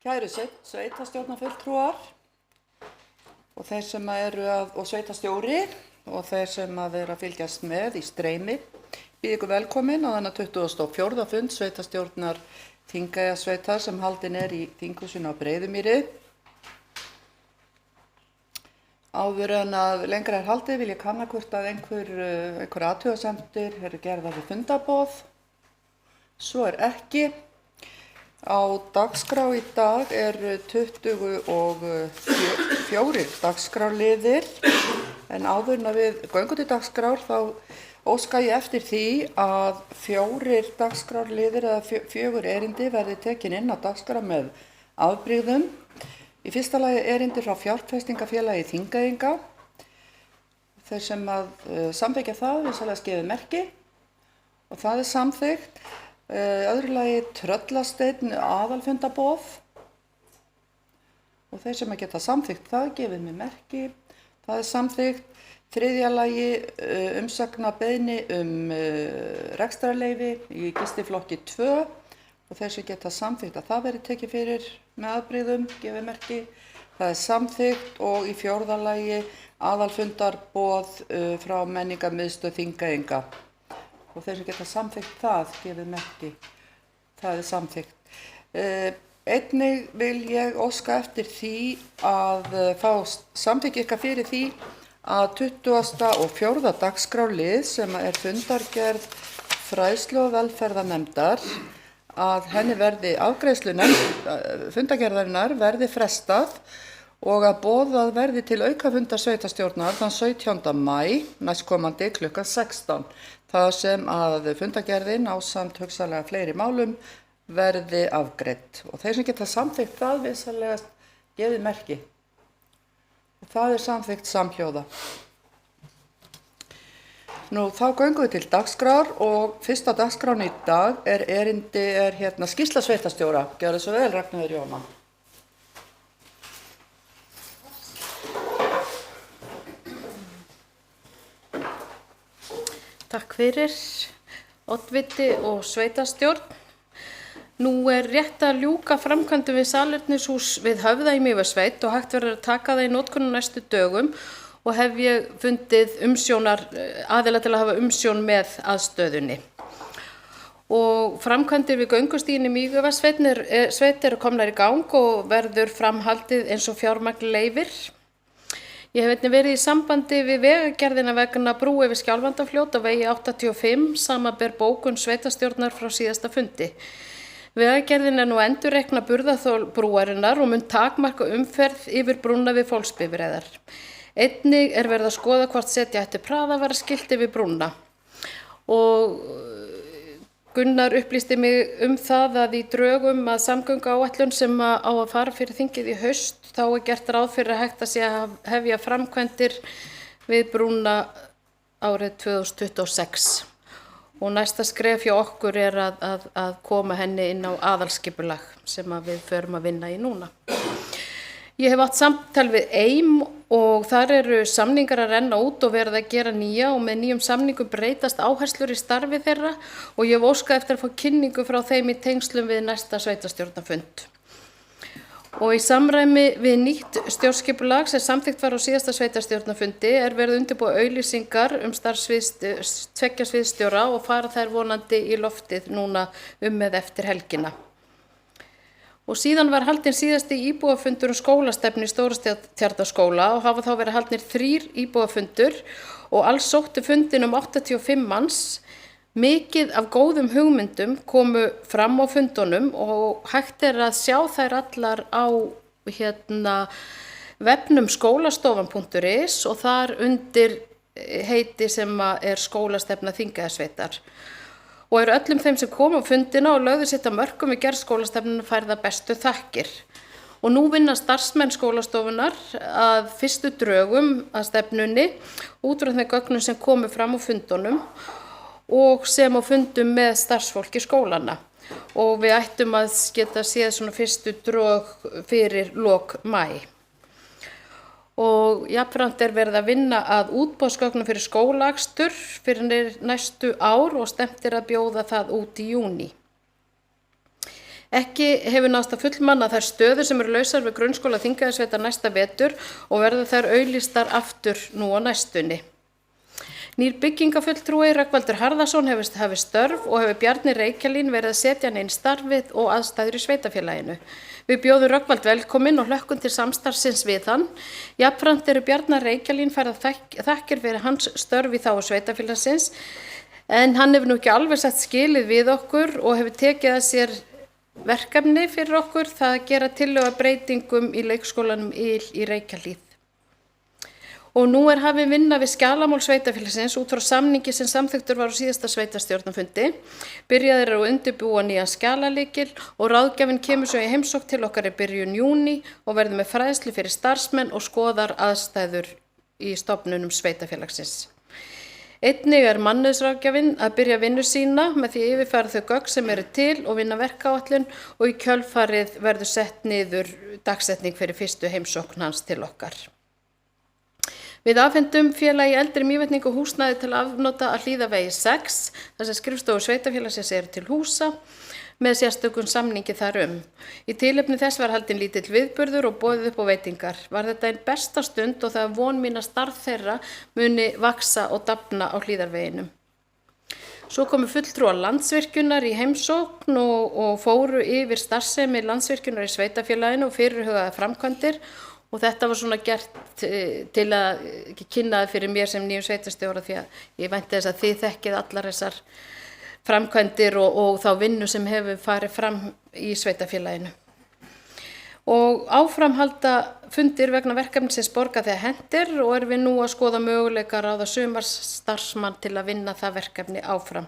Kæru sveitarstjórnarfulltrúar og þeir sem og sveitarstjóri og þeir sem eru að fylgjast með í streymi. Býð ykkur velkomin á þennan 24. fund sveitarstjórnar Þingeyjarsveitar sem haldinn í þinghúsinu á Breiðumýri. Áður en að lengra haldið vil ég kanna hvort að einhver athugasemdir eru gerðar við fundarboð. Svo ekki. Á dagskrá í dag eru 24 dagskrárliðir, en áður en við göngum til dagskrár þá óska ég eftir því að 4 dagskrárliðir eða 4 erindi verði tekin inn á dagskrá með afbrigðum. Í fyrsta lagi erindi frá fjárfestingafélagi Þingeyinga. Þeir sem samþykkja það vinsamlegast gefið merki og það samþykkt. Öðru lagi Tröllasteinn aðalfundarboð og þeir sem geta samþykkt það gefið mér merki, það samþykkt. Þriðja lagi umsagnarbeiðni rekstrarleyfi í gistiflokki 2 og þeir sem geta samþykkt að það verði tekið fyrir með afbrigðum gefið merki, það samþykkt. Og í 4. lagi aðalfundarboð frá menningarmiðstöð Þingeyinga. Og þeir sem geta samþykkt það gefið merki, það samþykkt. Einnig vil ég óska eftir því að fá samþykki ykkar fyrir því að 24. dagskrárlið sem fundargerð fræðslu- og velferðarnefndar, að henni verði afgreiðslu fundargerðarinnar verði frestað og að boðað verði til aukafundar sveitarstjórnar þann 17. maí næstkomandi klukkan 16. Það sem að fundargerðin ásamt hugsanlega fleiri málum verði afgreidd. Og þeir sem geta samþykkt það vinsamlegast gefið merki. Og það samþykkt samhljóða. Nú þá göngum við til dagskrár og fyrsta dagskrán í dag erindi skýrsla sveitarstjóra. Gjörðu svo vel, Ragnheiður Jóhanna. Takk fyrir, oddviti og sveitarstjórn. Nú rétt að ljúka framkvæmdum við salernishús við Höfða í Mývatnssveit og hægt verður að taka það í notkun á næstu dögum og hef ég fundið aðila til að hafa umsjón með aðstöðunni. Og framkvæmdir við göngustíginn í Mývatnssveit eru komnar í gang og verður framhaldið eins og fjármagn leyfir. Ég hef einnig verið í sambandi við vegagerðina vegna brú yfir Skjálfandafljót á vegi 85, samanber bókun sveitarstjórnar frá síðasta fundi. Vegagerðin nú endurreikna burðarþol brúarinnar og mun takmarka umferð yfir brúna við fólksbifreiðar. Einnig verið að skoða hvort setja ætti hraðavaraskilti við brúna. Og Gunnar upplýsti mig það að í drögum að samgönguáætlun sem á að fara fyrir þingið í haust þá gert ráð fyrir að hægt að sé að hefja framkvæmdir við brúna árið 2026. Og næsta skref hjá okkur að koma henni inn á aðalskipulag sem við förum að vinna í núna. Ég hef átt samtal við EIM og þar eru samningar að renna út og verið að gera nýja og með nýjum samningum breytast áherslur í starfi þeirra og ég hef óskað eftir að fá kynningu frá þeim í tengslum við næsta sveitarstjórnarfund. Og í samræmi við nýtt stjórnskipulag sem samþykkt var á síðasta sveitarstjórnarfundi verið undirbúið auglýsingar tveggja sviðsstjóra og fara þær vonandi í loftið núna með eftir helgina. Og síðan var haldinn síðasti íbúafundur skólastefnu í Stórastjarnarskóla og hafa þá verið haldnir 3 íbúafundur og alls sóttu fundin 85 manns. Mikið af góðum hugmyndum komu fram á fundunum og hægt að sjá þær allar á vefnum skólastofan.is og þar undir heiti sem skólastefna Þingeyjarsveitar. Og öllum þeim sem kom á fundina og lögðu sitt að mörkum við gerð skólastefnunnar færða bestu þakkir. Og nú vinna starfsmenn skólastofunar að fyrstu drögum að stefnunni út frá þeim gögnum sem komu fram á fundunum og sem á fundum með starfsfólki skólana. Og við ættum að geta séð svona fyrstu drög fyrir lok maí. Og jafnframt verið að vinna að útboðsgögnum fyrir skólaakstur fyrir næstu ár og stefnt að bjóða það út í júní. Ekki hefur náðst að fullmanna þær stöður sem eru lausar við grunnskóla Þingeyjarsveitar næsta vetur og verða þær auglýstar aftur nú á næstunni. Nýr byggingafulltrúi Rögnvaldur Harðarson hefur hafið störf og hefur Bjarni Reykjalín verið að setja hann inn starfið og aðstæður í sveitafélaginu. Við bjóðum Rögnvald velkominn og hlökkum til samstarfsins við hann. Jafnframt eru Bjarni Reykjalín færð þakkir fyrir hans störf í þágu sveitafélagsins, en hann hefur nú ekki alveg sett skilið við okkur og hefur tekið að sér verkefni fyrir okkur, það að gera tillögu að breytingum í leikskólanum Ýl í Reykjahlíð. Og nú hafin vinna við skjalamál sveitafélagsins út frá samningi sem samþykktur var á síðasta sveitarstjórnarfundi. Byrjaðir að undirbúa nýjan skjalalykil og ráðgjafinn kemur svo í heimsókn til okkar í byrjun júní og verður með fræðslu fyrir starfsmenn og skoðar aðstæður í stofnunum sveitafélagsins. Einnig mannauðsráðgjafinn að byrja vinnu sína með því að yfirfæra þau gögn sem eru til og vinna verkáætlun og í kjölfarið verður sett niður dagsetning fyrir fyrstu heimsókn hans til okkar. Við afhendum félagi eldri Mývetninga húsnæði til afnota að Hlíðavegi 6, þar sem skrifstofur sveitafélagsins eru til húsa, með sérstökum samningi þar Í tilefni þess var haldinn lítill viðburður og boðið upp á veitingar. Var þetta einn besta stund og það er von mín að starf þeirra muni vaksa og dafna á Hlíðarveginum. Svo komu fulltrúar Landsvirkjunar í heimsókn og fóru yfir starfsemi Landsvirkjunar í sveitafélaginu og fyrirhugaði framkvæmdir. Og þetta var svona gert til að kynna það fyrir mér sem nýjum sveitarstjóra því að ég vænti þess að þið þekkið allar þessar framkvæmdir og þá vinnu sem hefur farið fram í sveitafélaginu. Og áframhalda fundir vegna verkefnisins borga þegar hendir og við nú að skoða möguleika að ráða sumarstarfsmann til að vinna það verkefni áfram.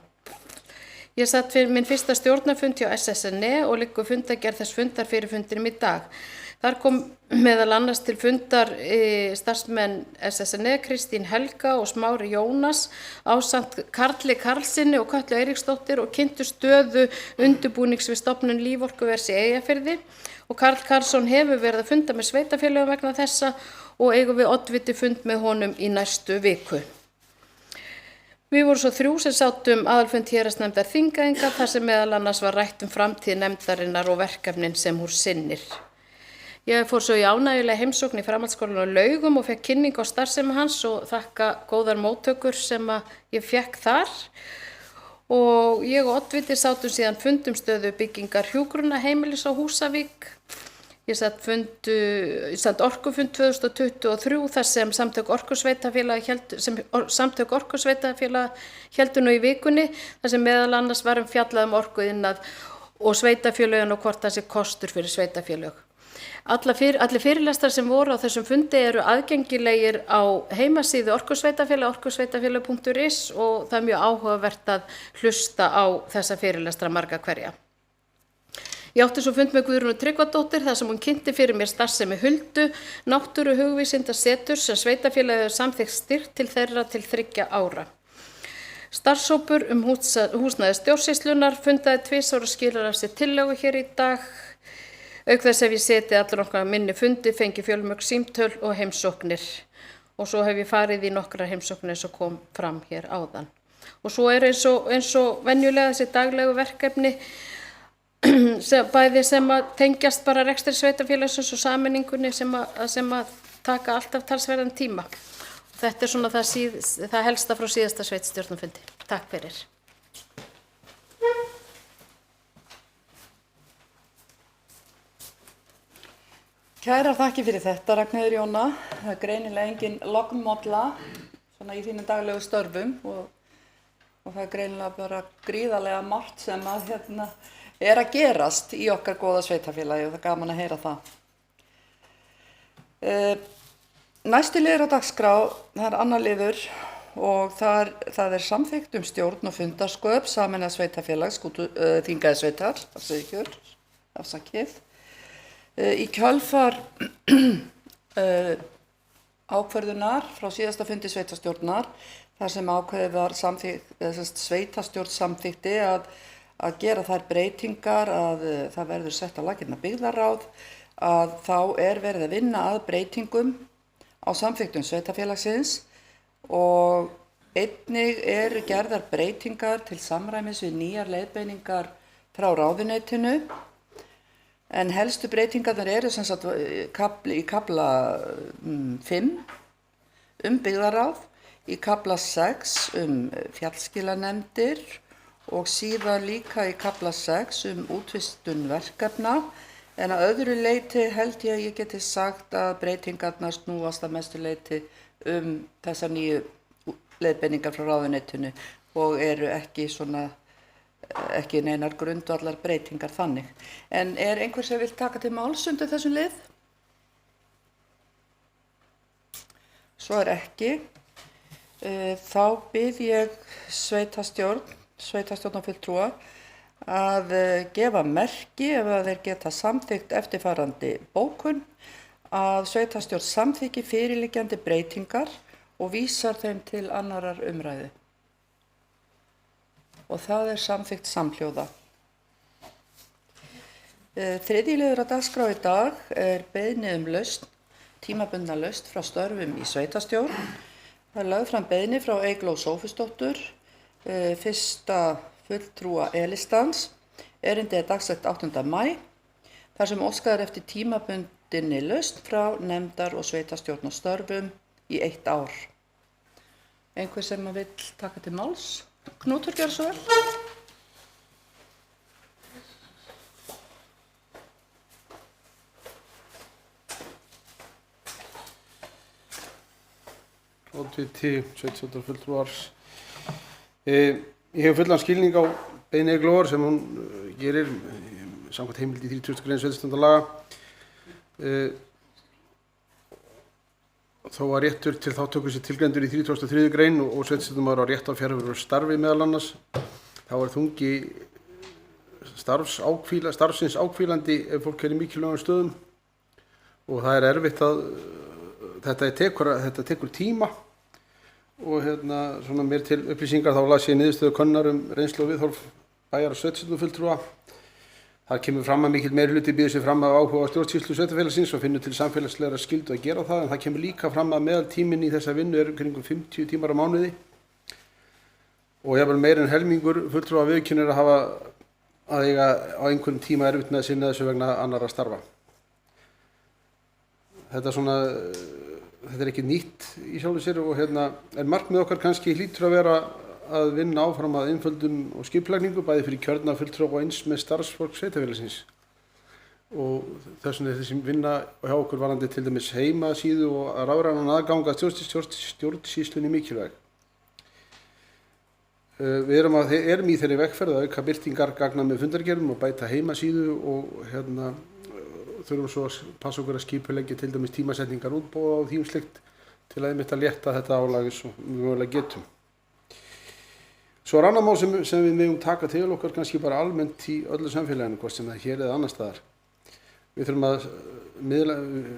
Ég satt fyrir minn fyrsta stjórnarfund hjá SSNE og liggur fundargerð þess fundar fyrir fundinum í dag. Þar kom meðal annars til fundar starfsmenn SSNE, Kristín Helga og Smári Jónas ásamt Karli Karlssyni og Kötlu Eiríksdóttir og kynntu stöðu undirbúnings við stofnun Líforkuvers í Eyjafirði og Karl Karlsson hefur verið að funda með sveitafélögum vegna þessa og eigum við oddviti fund með honum í næstu viku. Við vorum svo 3 sem sátum aðalfund héraðsnefndar Þingeyinga þar sem meðal annars var rætt framtíð nefndarinnar og verkefnin sem hún sinnir. Ég fór svo í ánægjulega heimsókn í framhaldsskólanum á Laugum og fekk kynning á starfsemi hans og þakka góðar móttökur sem ég fekk þar. Og ég og oddviti sátum síðan fundum stöðu byggingar hjúkrunarheimilis á Húsavík. Ég satt orkufund 2023 þar sem Samtök orkusveitafélaga héldu nú í vikunni þar sem meðal annars var fjallað orkuiðnað og sveitafélögin og hvort það sé kostur fyrir sveitafélög. Allir fyrirlestrar sem voru á þessum fundi eru aðgengilegir á heimasíðu orkusveitafélag, orkusveitafélag.is og það er mjög áhugavert að hlusta á þessa fyrirlestra marga hverja. Ég átti svo fund með Guðrúnu Tryggvadóttir þar sem hún kynnti fyrir mér starfsemi Huldu, náttúru hugvísindaseturs sem sveitafélagið hefur samþykkt styrk til þeirra til 3 ára. Starfshópur húsnæði stjórnsýslunnar fundaði 2 og skilar af sér tillögu hér í dag. Auk þess hef ég setið allar nokkra minni fundi, fengið fjölmörg símtöl og heimsóknir. Og svo hef ég farið í nokkrar heimsóknir sem kom fram hér áðan. Og svo eins og venjulega þessi daglegu verkefni, bæði sem að tengjast bara rekstri sveitafélagsins og sameiningunni sem að taka alltaf talsverðan tíma. Og þetta svona það helsta frá síðasta sveitastjórnarfundi. Takk fyrir. Kærar þakkir fyrir þetta, Ragnheiður Jóna. Það er greinilega engin lognmolla svona í þínum daglegu störfum og það er greinilega bara gríðarlega margt sem að er að gerast í okkar góða sveitafélagi og það er gaman að heyra það. Næsti liður á dagskrá, það er annar liður og það er samþykkt stjórn og fundarsköp sameinaðs sveitafélags Þingeyjarsveitar, afsakið. Í kjölfar ákvörðunar frá síðasta fundi sveitarstjórnar þar sem ákveðið var sveitarstjórn samþykkti að gera þær breytingar að það verður sett á laggirnar byggðarráð að þá er verið að vinna að breytingum á samþykktum sveitarfélagsins og einnig eru gerðar breytingar til samræmis við nýjar leiðbeiningar frá ráðuneytinu En helstu breytingarnar eru sem sagt í kafla 5 byggðaráð, í kafla 6 fjallskilanefndir og síðan líka í kafla 6 útvistun verkefna. En að öðru leyti held ég að ég geti sagt að breytingarnar snúast að mestu leyti þessar nýju leiðbeiningar frá ráðuneytinu og eru ekki neinar grundvallar breytingar þannig. En er einhver sem vill taka til máls undir þessum lið? Svo er ekki. Þá bið ég sveitarstjórnarfulltrúa að gefa merki ef að þeir geta samþykkt eftirfarandi bókun að sveitarstjórn samþykki fyrirliggjandi breytingar og vísar þeim til annarrar umræðu. Og það er samþykkt samhljóða. Þriðji liður á dagskrá í dag er beiðni lausn, tímabundna lausn frá störfum í sveitarstjórn. Það er lögð fram beiðni frá Eygló Sófusdóttur, fyrsta fulltrúa E-listans. Erindið er dagsett 8. maí, þar sem óskað er eftir tímabundinni lausn frá nefndar- og sveitarstjórnarstörfum í 1 ár. Einhver sem vill taka til máls? Knútur, gjörðu svo vel. Oddviti, sveitarstjórnarfulltrúar. Ég hef fullan skilning á beiðni Eyglóar sem hún gerir samkvæmt heimild í 30. grein sveitarstjórnarlaga. Þó að réttur til þátttöku sé tilgreindur í 33. grein og sveitarstjórnarmaður á rétt á fjarveru starfi meðal annars, þá er þungi starfsins áhvílandi ef fólk er í mikilvægum stöðum og það er erfitt að þetta tekur tíma og svona mér til upplýsingar þá las ég niðurstöðu könnunar reynslu og viðhorf bæjar- og sveitarstjórnarfulltrúa. Það kemur fram að mikill meirihluti býður sig fram af áhuga á stjórnsýslu sveitarfélagsins og finnur til samfélagslegra skyldu að gera það, en það kemur líka fram að meðaltíminn í þessa vinnu er kringum 50 tímar á mánuði og jafnvel meira en helmingur fulltrúa viðurkennir að hafa að eiga á einhverjum tíma erfitt með að sinna þessu vegna annarra starfa. Þetta er ekki nýtt í sjálfu sér og en markmið okkar kannski hlýtur að vera að vinna áfram að einföldun og skipulagningu bæði fyrir kjörna fulltrúa og eins með starfsfólk sveitarfélagsins. Og þess vegna er þessi vinna hjá okkur varðandi til dæmis heimasíðu og rafrænan aðgang að stjórnsýslunni mikilvæg. Við erum í þeirri vegferð að auka birtingar gagna með fundargerðum og bæta heimasíðu og þurfum svo að passa okkur að skipuleggja til dæmis tímasetningar útboða og þýmslikt til að einmitt að létta þetta álag eins og við mögulega getum. Svo er annað mál sem við megum taka til okkar kannski bara almennt í öllu samfélaginu, hvort sem það hér eða annar staðar. Við þurfum að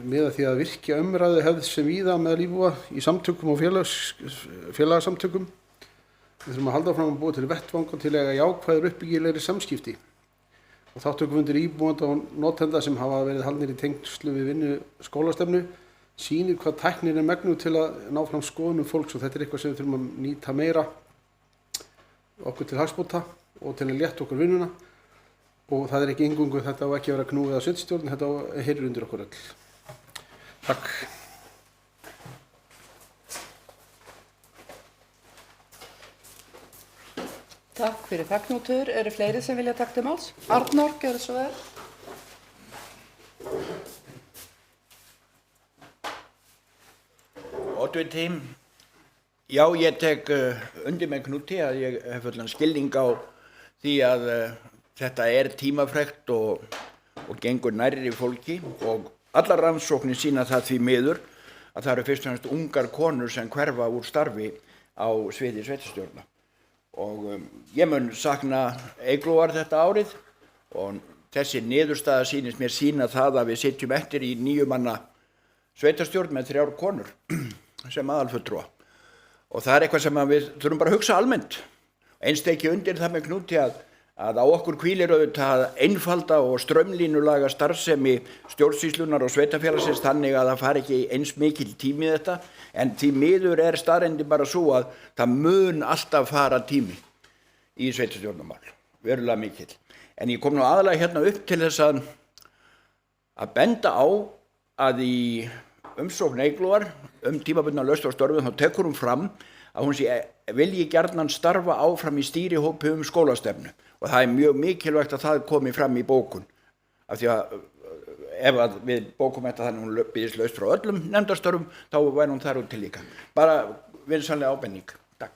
miða því að virkja umræðu hefð sem víða meðal íbúa í samtökum og félagasamtökum. Við þurfum að halda fram að búa til vettvang til að jákvæður uppbyggilegri samskipti. Og þátttökufundir íbúanda og notenda sem hafa verið haldnir í tengslu við vinnu skólastefnu sýnir hvað tæknin er megnuð til að ná fram skoðunum fólks og þetta er eitthvað sem við þurfum að nýta meira okkur til hagsbóta og til að létta okkur vinnuna og það er ekki eingöngu, þetta á ekki að vera knúið á sveitarstjórn, þetta heyrir undir okkur öll. Takk. Takk fyrir það, Knútur. Eru fleiri sem vilja taka til máls? Arnór, gjörðu svo vel. Oddviti, já, ég tek undir með Knúti að ég hef fullan skilning á því að þetta er tímafrekt og gengur nærri fólki og allar rannsóknir sýna það því miður að það eru fyrst og fremst ungar konur sem hverfa úr starfi á sviði sveitarstjórna. Og ég mun sakna Eyglóar þetta árið og þessi niðurstaða sýnist mér sýna það að við sitjum eftir í 9 manna sveitarstjórn með 3 konur sem aðalfulltrúa. Og það er eitthvað sem við þurfum bara að hugsa almennt. Eins teki undir það með Knúti að á okkur hvílir auðvitað að einfalda og straumlínulaga starfsemi stjórnsýslunar og sveitarfélagsins þannig að það fari ekki eins mikil tími í þetta, en því miður er staðreyndin bara svo að það mun alltaf fara tími í sveitarstjórnarmál, verulega mikill. En ég kom nú aðalega hérna upp til þess að benda á að í umsókn Eyglóar tímabundna lausn á störfum þá tekur hún fram að hún vilji gjarnan starfa áfram í stýrihópi skólastefnu og það mjög mikilvægt að það komi fram í bókun af því að ef að við bókum þetta þannig hún býðist laust frá öllum nefndarstörfum þá væri hún þar út til líka. Bara vinsamlega ábending. Takk.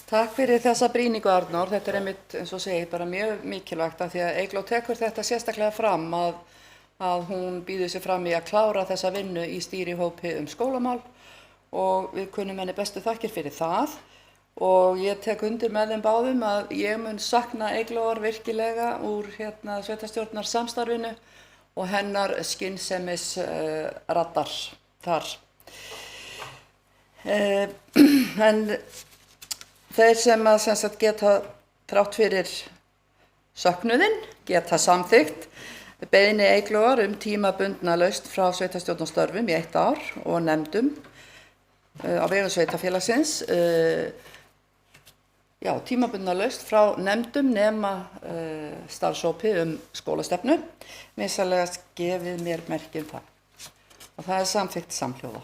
Takk fyrir þessa brýningu Arnór, þetta einmitt eins og segir bara mjög mikilvægt af því að Eygló tekur þetta sérstaklega fram að hún býður sig fram í að klára þessa vinnu í stýrihópi skólamál og við kunnum henni bestu þakkir fyrir það og ég tek undir með þeim báðum að ég mun sakna Eyglóar virkilega úr sveitarstjórnar samstarfinu og hennar skynsemis raddar þar. En þeir sem að geta þrátt fyrir söknuðinn geta samþykkt beiðni Eyglóar tímabundna lausn frá sveitarstjórnarstörfum í 1 ár og nefndum á vegum sveitarfélagsins. Tímabundna lausn frá nefndum nema starfshópi skólastefnu. Vinsamlega gefið mér merki það. Og það samþykkt samhljóða.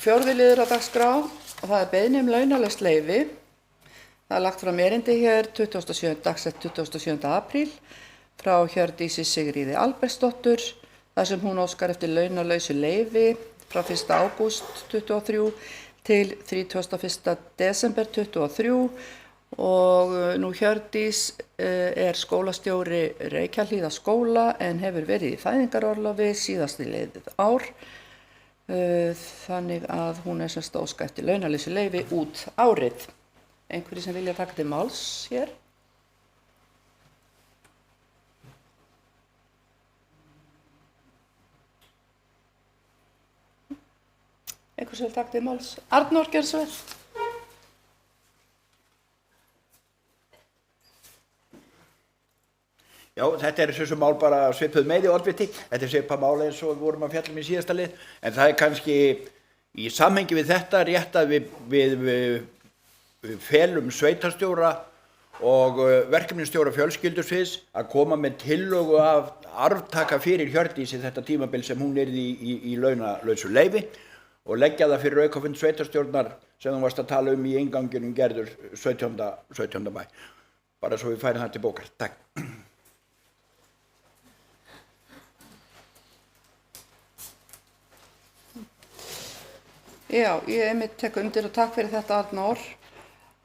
4. liður á dagskrá og það beiðni launalaust leyfi. Það lagt fram erindi hér dagsett 27. apríl frá Hjördísi Sigríði Albertsdóttur þar sem hún óskar eftir launalausu leyfi frá 1. ágúst 23 til 31. desember 23 og nú Hjördís skólastjóri Reykjahlíðarskóla en hefur verið í fæðingarorlofi síðast liðið ár. Þannig að hún óska eftir launalausu leyfi út árið. Einhverjir sem vilja taka til máls hér? Einhver sem vil taka til máls? Arnór, gjörðu svo vel. Já, þetta þessu mál bara svipuð meði oddviti. Þetta svipað mál eins og við vorum að fjalla í síðasta lið. En það kannski í samhengi við þetta rétt að við felum sveitarstjóra og verkefnisstjóra fjölskyldusviðs að koma með tillögu af arftaka fyrir Hjördísi þetta tímabil sem hún yrði í launalausu leyfi og leggja það fyrir aukafund sveitarstjórnar sem þú varst að tala í innganginum Gerður 17. maí. Bara svo við færum það til bókar. Takk. Já, ég einmitt tek undir og takk fyrir þetta Arnór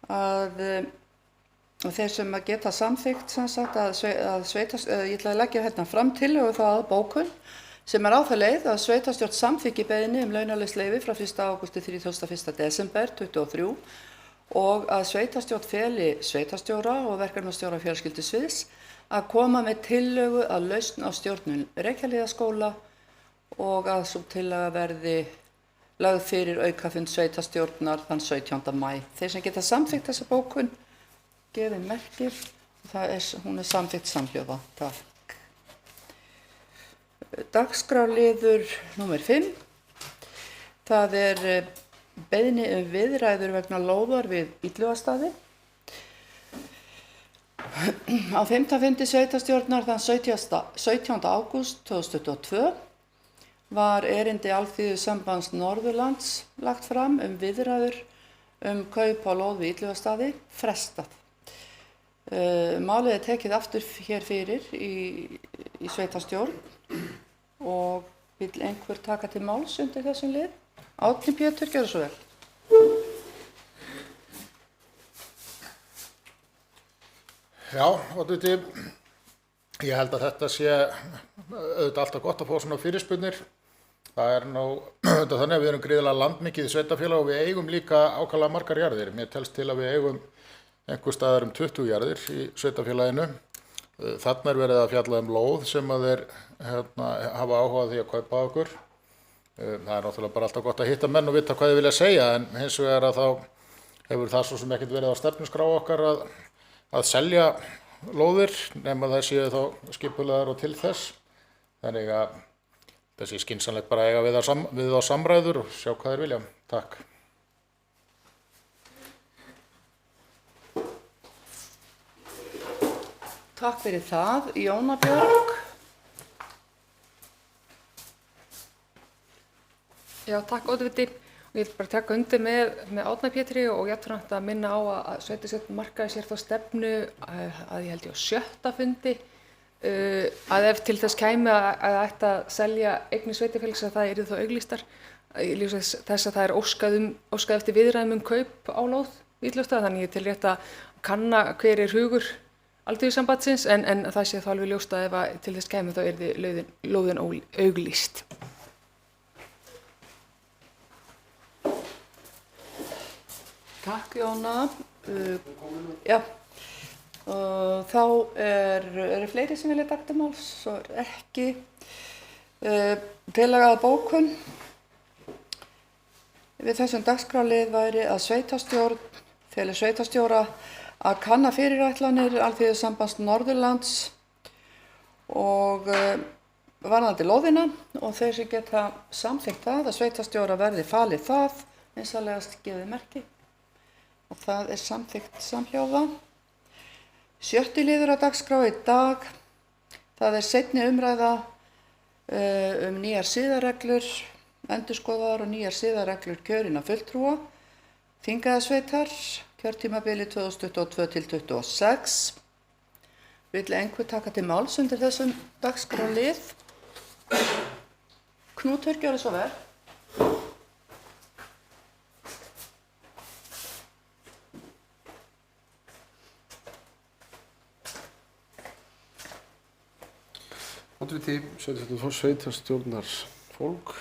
að þeir sem að geta samþykkt ég ætla að leggja hérna fram tillögu það að bókun sem á það leið að sveitarstjórn samþykki beiðni launalaust leyfi frá 1. ágúst til 31. desember 23 og að sveitarstjórn feli sveitarstjóra og verkefnastjóra fjölskyldusviðs að koma með tillögu að lausn á stjórnun Reykjahlíðarskóla og að sú tillaga verði lögð fyrir aukafund sveitarstjórnar þann 17. maí. Þeir sem geta samþykkt þessa bókun gefið merki og hún samþykkt samhljóða. Takk. Dagskrárliður númer 5. Það beiðni viðræður vegna lóðar við Illugastaði. Á 5. fundi sveitarstjórnar þann 17. ágúst 2022 var erindi Alþýðusambands Norðurlands lagt fram viðræður kaup á lóð við Illugastaði frestað. Málið tekið aftur hér fyrir í sveitarstjórn og vill einhver taka til máls undir þessum lið? Árni Pétur, gjörðu svo vel. Já, oddviti, ég held að þetta sé auðvitað alltaf gott að fá svona fyrirspurnir. Það nú auðvitað þannig að við erum gríðarlega landmikið í sveitarfélag og við eigum líka ákaflega margar jarðir. Mér telst til að við eigum einhvers staðar 20 jarðir í sveitarfélaginu. Þarna verið að fjalla lóð sem að þeir hafa áhuga því að kaupa á okkur. Það náttúrulega bara alltaf gott að hitta menn og vita hvað þið vilja segja en hins vegar að þá hefur það svo sem ekkert verið á stefnuskrá okkar að selja lóðir nema það séu þá skipulaðar og til þess. Þannig að þessi skynsamlegt bara eiga við á samræður og sjá hvað þeir vilja. Takk. Takk fyrir það, Jóna Björg. Já, takk Oddviti. Og ég vil bara taka undir með Árna Pétri og jafnframt að minna á að sveitarstjórn markaði sér þá stefnu að ég held ég á 7. fundi að ef til þess kæmi að ætti að selja eignir sveitarfélags að það yrði þá auglýstar. Í ljósi þess að það er óskað eftir viðræðum kaup á lóð Vítlaugsstaða, þannig ég til rétt að kanna hver er hugur Alþýðusambandsins en það sé þá alveg ljóst að ef að til þess kæmi þá yrði lóðin auglýst. Takk Jóna. Já, þá eru fleiri sem vilja taka til máls, svo er ekki. Tillaga að bókun. Við þessum dagskrárlið væri að sveitarstjórn feli sveitarstjóra að kanna fyrirætlanir Alþýðusambands Norðurlands og varðandi lóðina og þeir sem geta samþykkt það að sveitarstjóra verði falið það, vinsamlegast gefið merki. Og það er samþykkt samhljóða. 7. liður á dagskrá í dag, það er seinni umræða nýjar siðareglur, endurskoðaðar og nýjar siðareglur kjörinna fulltrúa, Þingeyjarsveitar, kjörtímabili 2022 til 2026. Vill einhver taka til máls undir þessum dagskrárlið? Knútur, gjörðu svo vel. Oddviti, sveitarstjórnar fólk.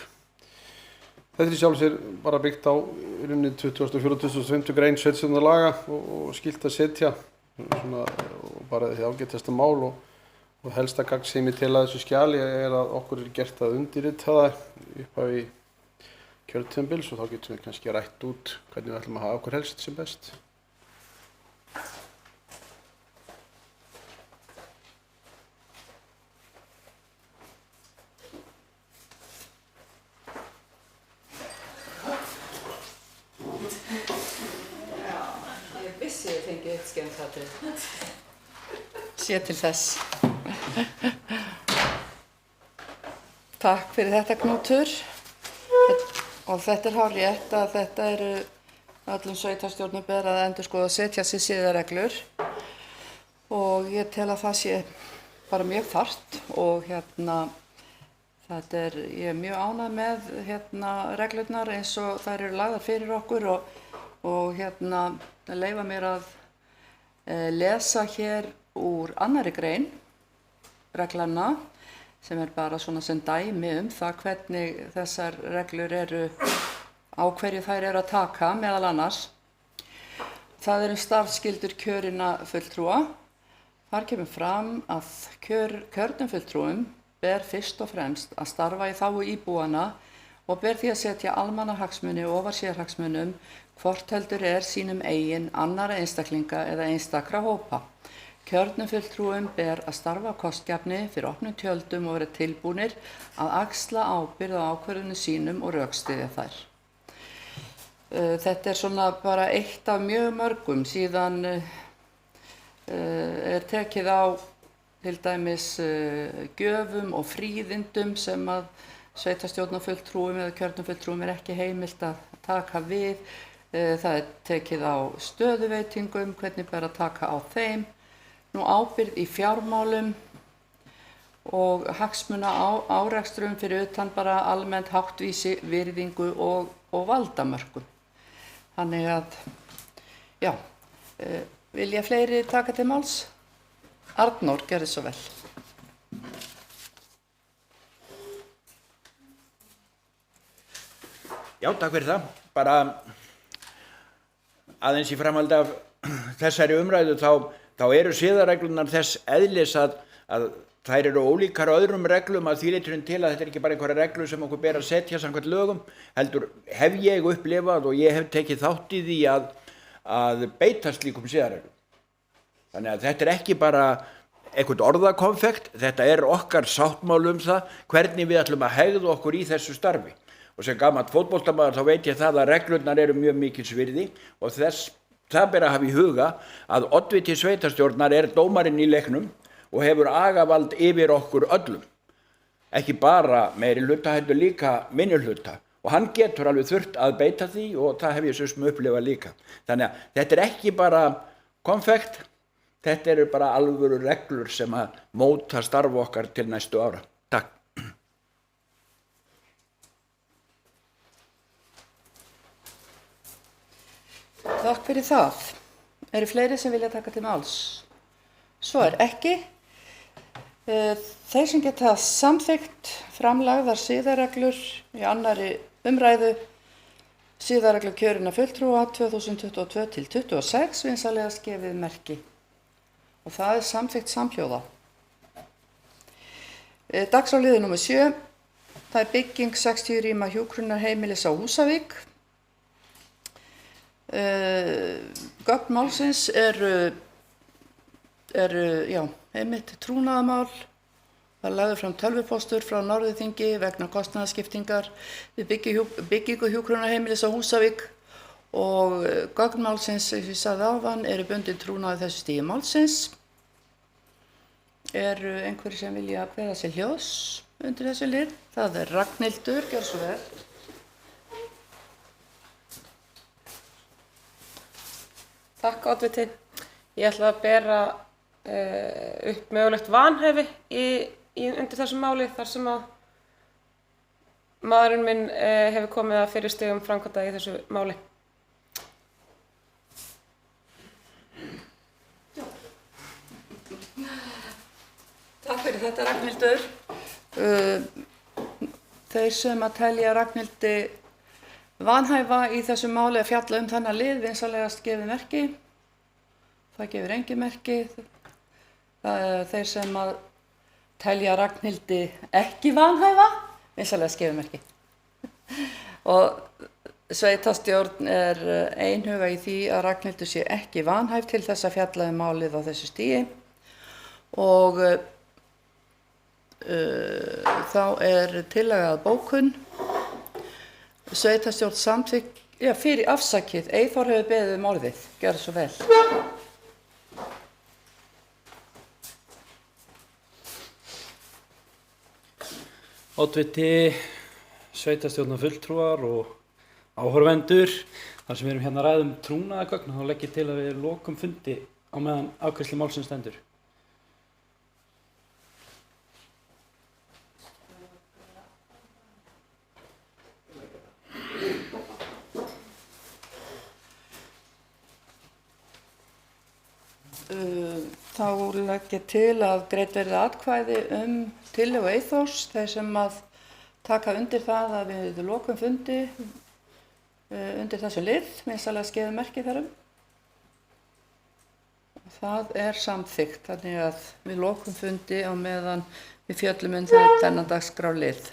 Þetta er sjálf sér bara byggt á rauninni 24. og 25. grein sveitarstjórnarlaga og skylt að setja svona bara því ágætasta mál og helsta gagnsemi til að þessu skjali er að okkur er gert að undirrita það upp á í kjörtímabils og þá getum við kannski rætt út hvernig við ætlum að hafa okkur helst sem best. Sé til þess. Takk fyrir þetta Knútur. Og þetta er hárrétt að þetta eru öllum sveitarstjórnum ber að endurskoða og setja sér siðareglur. Og ég tel að það sé bara mjög þarft og þetta er, ég er mjög ánægð með reglurnar eins og þær eru lagðar fyrir okkur og leyfa mér að lesa hér úr annarri grein reglana sem er bara svona sem dæmi það hvernig þessar reglur eru á hverju þær eru að taka meðal annars. Það eru starfsskyldur kjörinna fulltrúa. Þar kemur fram að kjörnum fulltrúum ber fyrst og fremst að starfa í þágu íbúana og ber því að setja almannahagsmuni ofar sérhagsmunum hvort heldur er sínum eigin annarra einstaklinga eða einstakra hópa. Kjörnum fulltrúum ber að starfa á kostgæfni fyrir opnum tjöldum og vera tilbúnir að axla ábyrgð á ákvörðunum sínum og rökstyðja þær. Þetta er svona bara eitt af mjög mörgum, síðan er tekið á til dæmis gjöfum og fríðindum sem að sveitarstjórnarfulltrúum eða kjörnumfulltrúum er ekki heimilt að taka við. Það er tekið á stöðuveitingum, hvernig ber að taka á þeim. Nú ábyrgð í fjármálum og hagsmuna árekstrum fyrir utan bara almennt háttvísi, virðingu og valdamörkum. Þannig að, já, vilja fleiri taka til máls? Arnór, gerðu svo vel. Já, takk fyrir það. Bara aðeins í framhaldi af þessari umræðu þá eru siðareglunar þess eðlis að þær eru ólíkar öðrum reglum að því leytinu til að þetta er ekki bara einhverja reglur sem okkur ber að setja samkvæmt lögum, heldur hef ég upplifað og ég hef tekið þátt í því að beita slíkum siðareglum. Þannig að þetta er ekki bara eitthvað orðakonfekt, þetta er okkar sáttmál það hvernig við ætlum að hegða okkur í þessu starfi. Og sem gamall fótboltamaður þá veit ég það að reglurnar eru mjög mikils virði og það ber að hafa í huga að oddviti sveitarstjórnar er dómarinn í leiknum og hefur agavald yfir okkur öllum. Ekki bara meiri hluta, heldur líka minni hluta. Og hann getur alveg þurft að beita því og það hef ég svo sem upplifað líka. Þannig að þetta er ekki bara konfekt, þetta eru bara alvöru reglur sem að móta starf okkar til næstu ára. Takk. Takk fyrir það. Eru fleiri sem vilja taka til máls? Svo er ekki. Þeir sem geta samþykkt framlagðar siðareglur í annarri umræðu, siðareglur kjörinna fulltrúa 2022 til 26 vinsamlegast gefið merki. Og það er samþykkt samhljóða. Dagskrárliður númer 7. Það er bygging 60 rýma hjúkrunarheimilis á Húsavík. Gögn málsins eru einmitt trúnaðarmál. Það er lagður fram tölvupóstur frá Norðurþingi vegna kostnaðarskiptingar við byggingu hjúkrunarheimilis á Húsavík og gögn málsins, eins og ég sagði áðan, eru bundin trúnaði þessu stigi málsins. Eru einhverjir sem vilja kveða sér hljóðs undir þessu lið? Það er Ragnhildur, gjörðu svo vel. Takk, oddviti. Ég ætla að bera upp mögulegt vanhæfi undir þessu máli þar sem að maðurinn minn hefur komið að fyrir stigum framkvæmda í þessu máli. Takk fyrir þetta, Ragnhildur. Þeir sem að telja Ragnhildi vanhæfa í þessu máli að fjalla þennan lið vinsamlegast gefið merki. Það gefur engin merki. Þeir sem að telja Ragnhildi ekki vanhæfa vinsamlegast gefið merki. Og sveitarstjórn er einhuga í því að Ragnhildur sé ekki vanhæf til þess að fjalla málið á þessu stigi. Og þá er tillaga að bókun. Sveitarstjórn samþykkt, fyrir afsakið, Eyþór hefur beðið orðið, gjörðu svo vel. Oddviti, sveitarstjórnar fulltrúar og áhorfendur, þar sem við erum hérna að ræða trúnaðargögn, þá legg ég til að við lokum fundi á meðan afgreiðslu málsins stendur. Þá legg ég til að greidd verði atkvæði tillögu Eyþórs, þeir sem að taka undir það að við lokum fundi undir þessu lið, vinsamlegast gefið merki þarum. Það er samþykkt, þannig að við lokum fundi á meðan við fjöllum þennan dagskrárlið.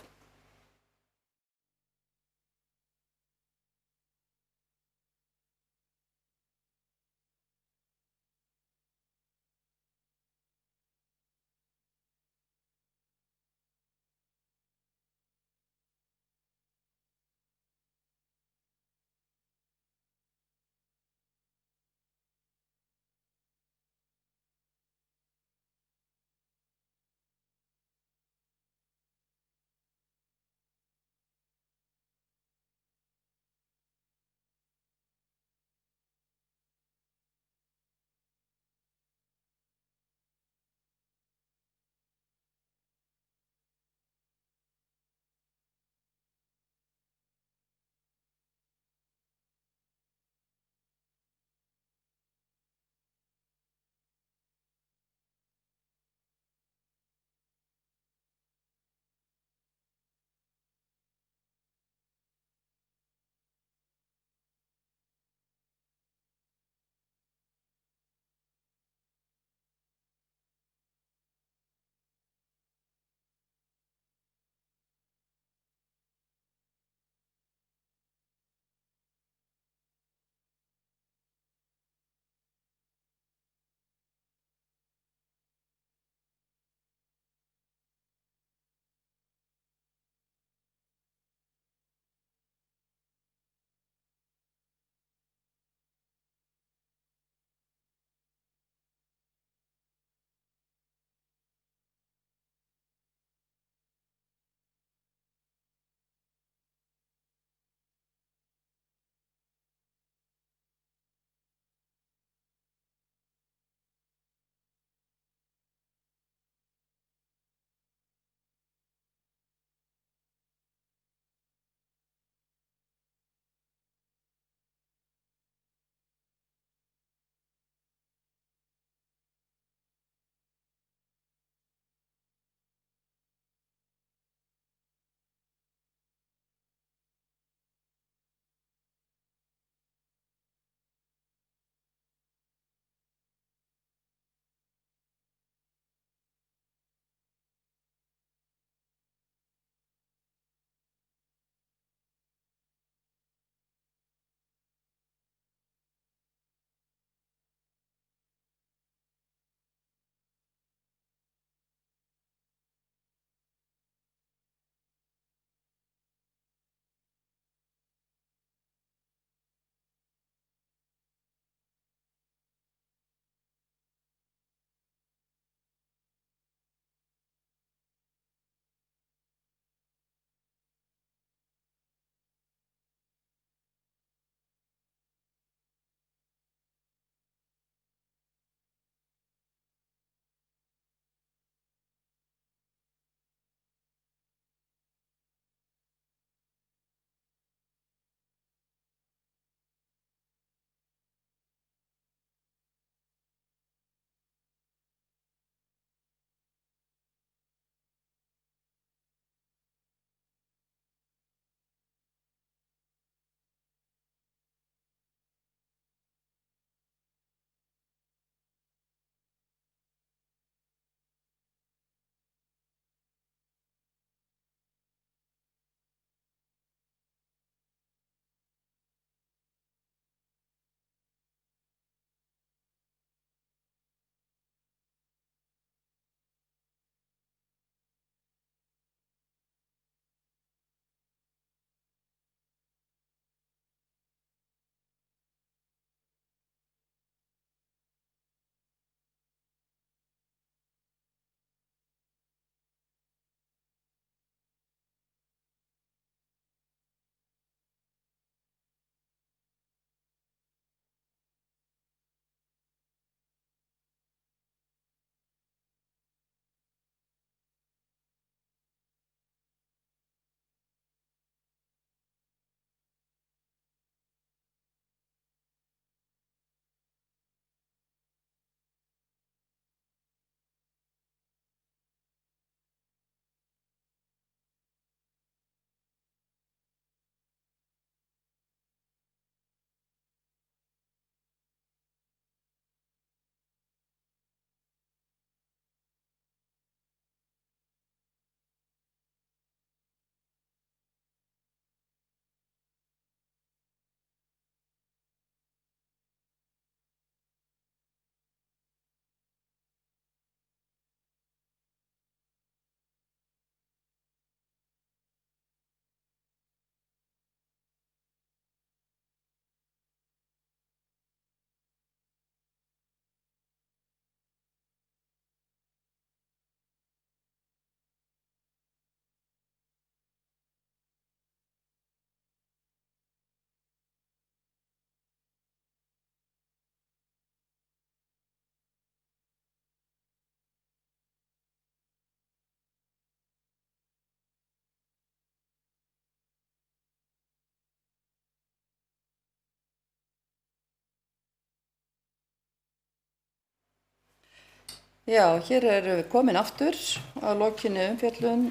Já, hér erum við komin aftur að lokinni umfjöllun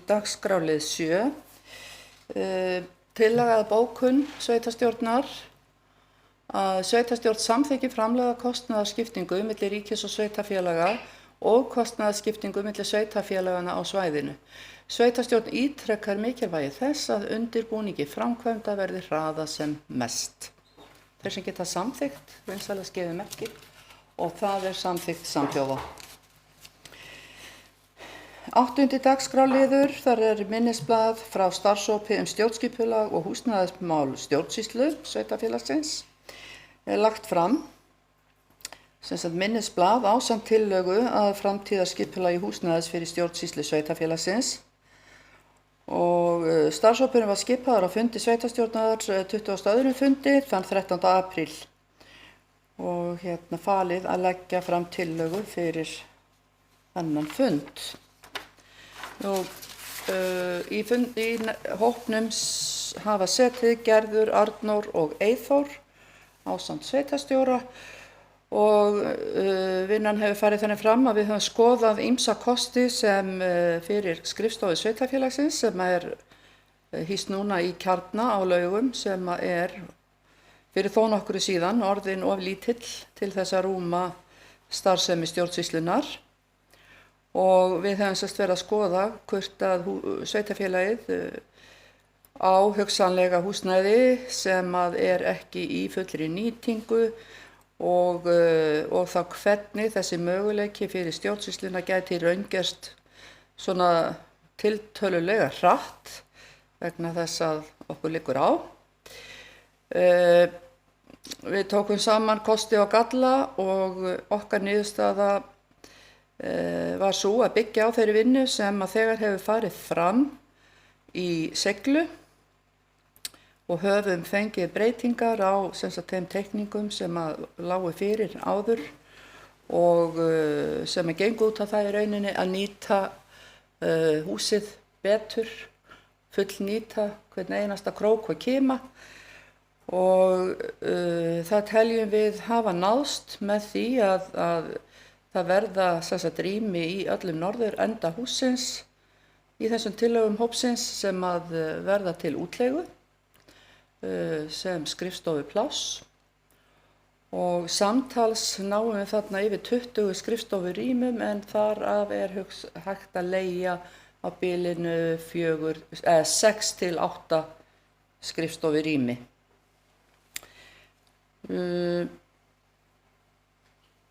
dagskrárlið 7. Tillaga að bókun sveitarstjórnar að sveitarstjórn samþykki framlagða kostnaðarskiptingu milli ríkis og sveitarfélaga og kostnaðarskiptingu milli sveitarfélagana á svæðinu. Sveitarstjórn ítrekkar mikilvægi þess að undirbúningi framkvæmda verði hraðað sem mest. Þeir sem geta samþykkt vinsælast gefið merki og það samþykkt samhljóða. 8. dagskrárliður, þar minnisblað frá starfshópi stjórnskipulag og húsnæðismál stjórnsýslu sveitarfélagsins lagt fram. Minnisblað ásamt tillögu að framtíðarskipulagi húsnæðis fyrir stjórnsýslu sveitarfélagsins. Og starfshópurinn var skipaður á fundi sveitarstjórnar 22. fundi þann 13. apríl og falið að leggja fram tillögu fyrir þennan fund. Í hópnum hafa setið Gerður, Arnór og Eyþór ásamt sveitarstjóra og vinnan hefur farið þannig fram að við höfum skoðað ýmsa kosti sem fyrir skrifstofu sveitarfélagsins sem hýst núna í Kjarna á Laugum sem fyrir þó nokkru síðan orðin of lítill til þess að rúma starfsemi stjórnsýslunnar og við höfum verið að skoða hvort að sveitarfélagið á hugsanlega húsnæði sem ekki í fullri nýtingu og þá hvernig þessi möguleiki fyrir stjórnsýsluna gæti raungerst svona tiltölulega hratt vegna þess að okkur liggur á. Við tókum saman kosti og galla og okkar niðurstaða var sú að byggja á þeirri vinnu sem þegar hefur farið fram í Seiglu og höfum fengið breytingar á þeim teikningum sem lágu fyrir áður og sem gengu út á það í rauninni að nýta húsið betur, fullnýta hvern einasta krók og kima og það teljum við hafa náðst með því að það verða rými í öllum norðurenda hússins í þessum tillögum hópsins sem verða til útleigu sem skrifstofupláss og samtals náum við þarna yfir 20 skrifstofurýmum en þar af hægt að leigja á bilinu 6 til 8 skrifstofurými.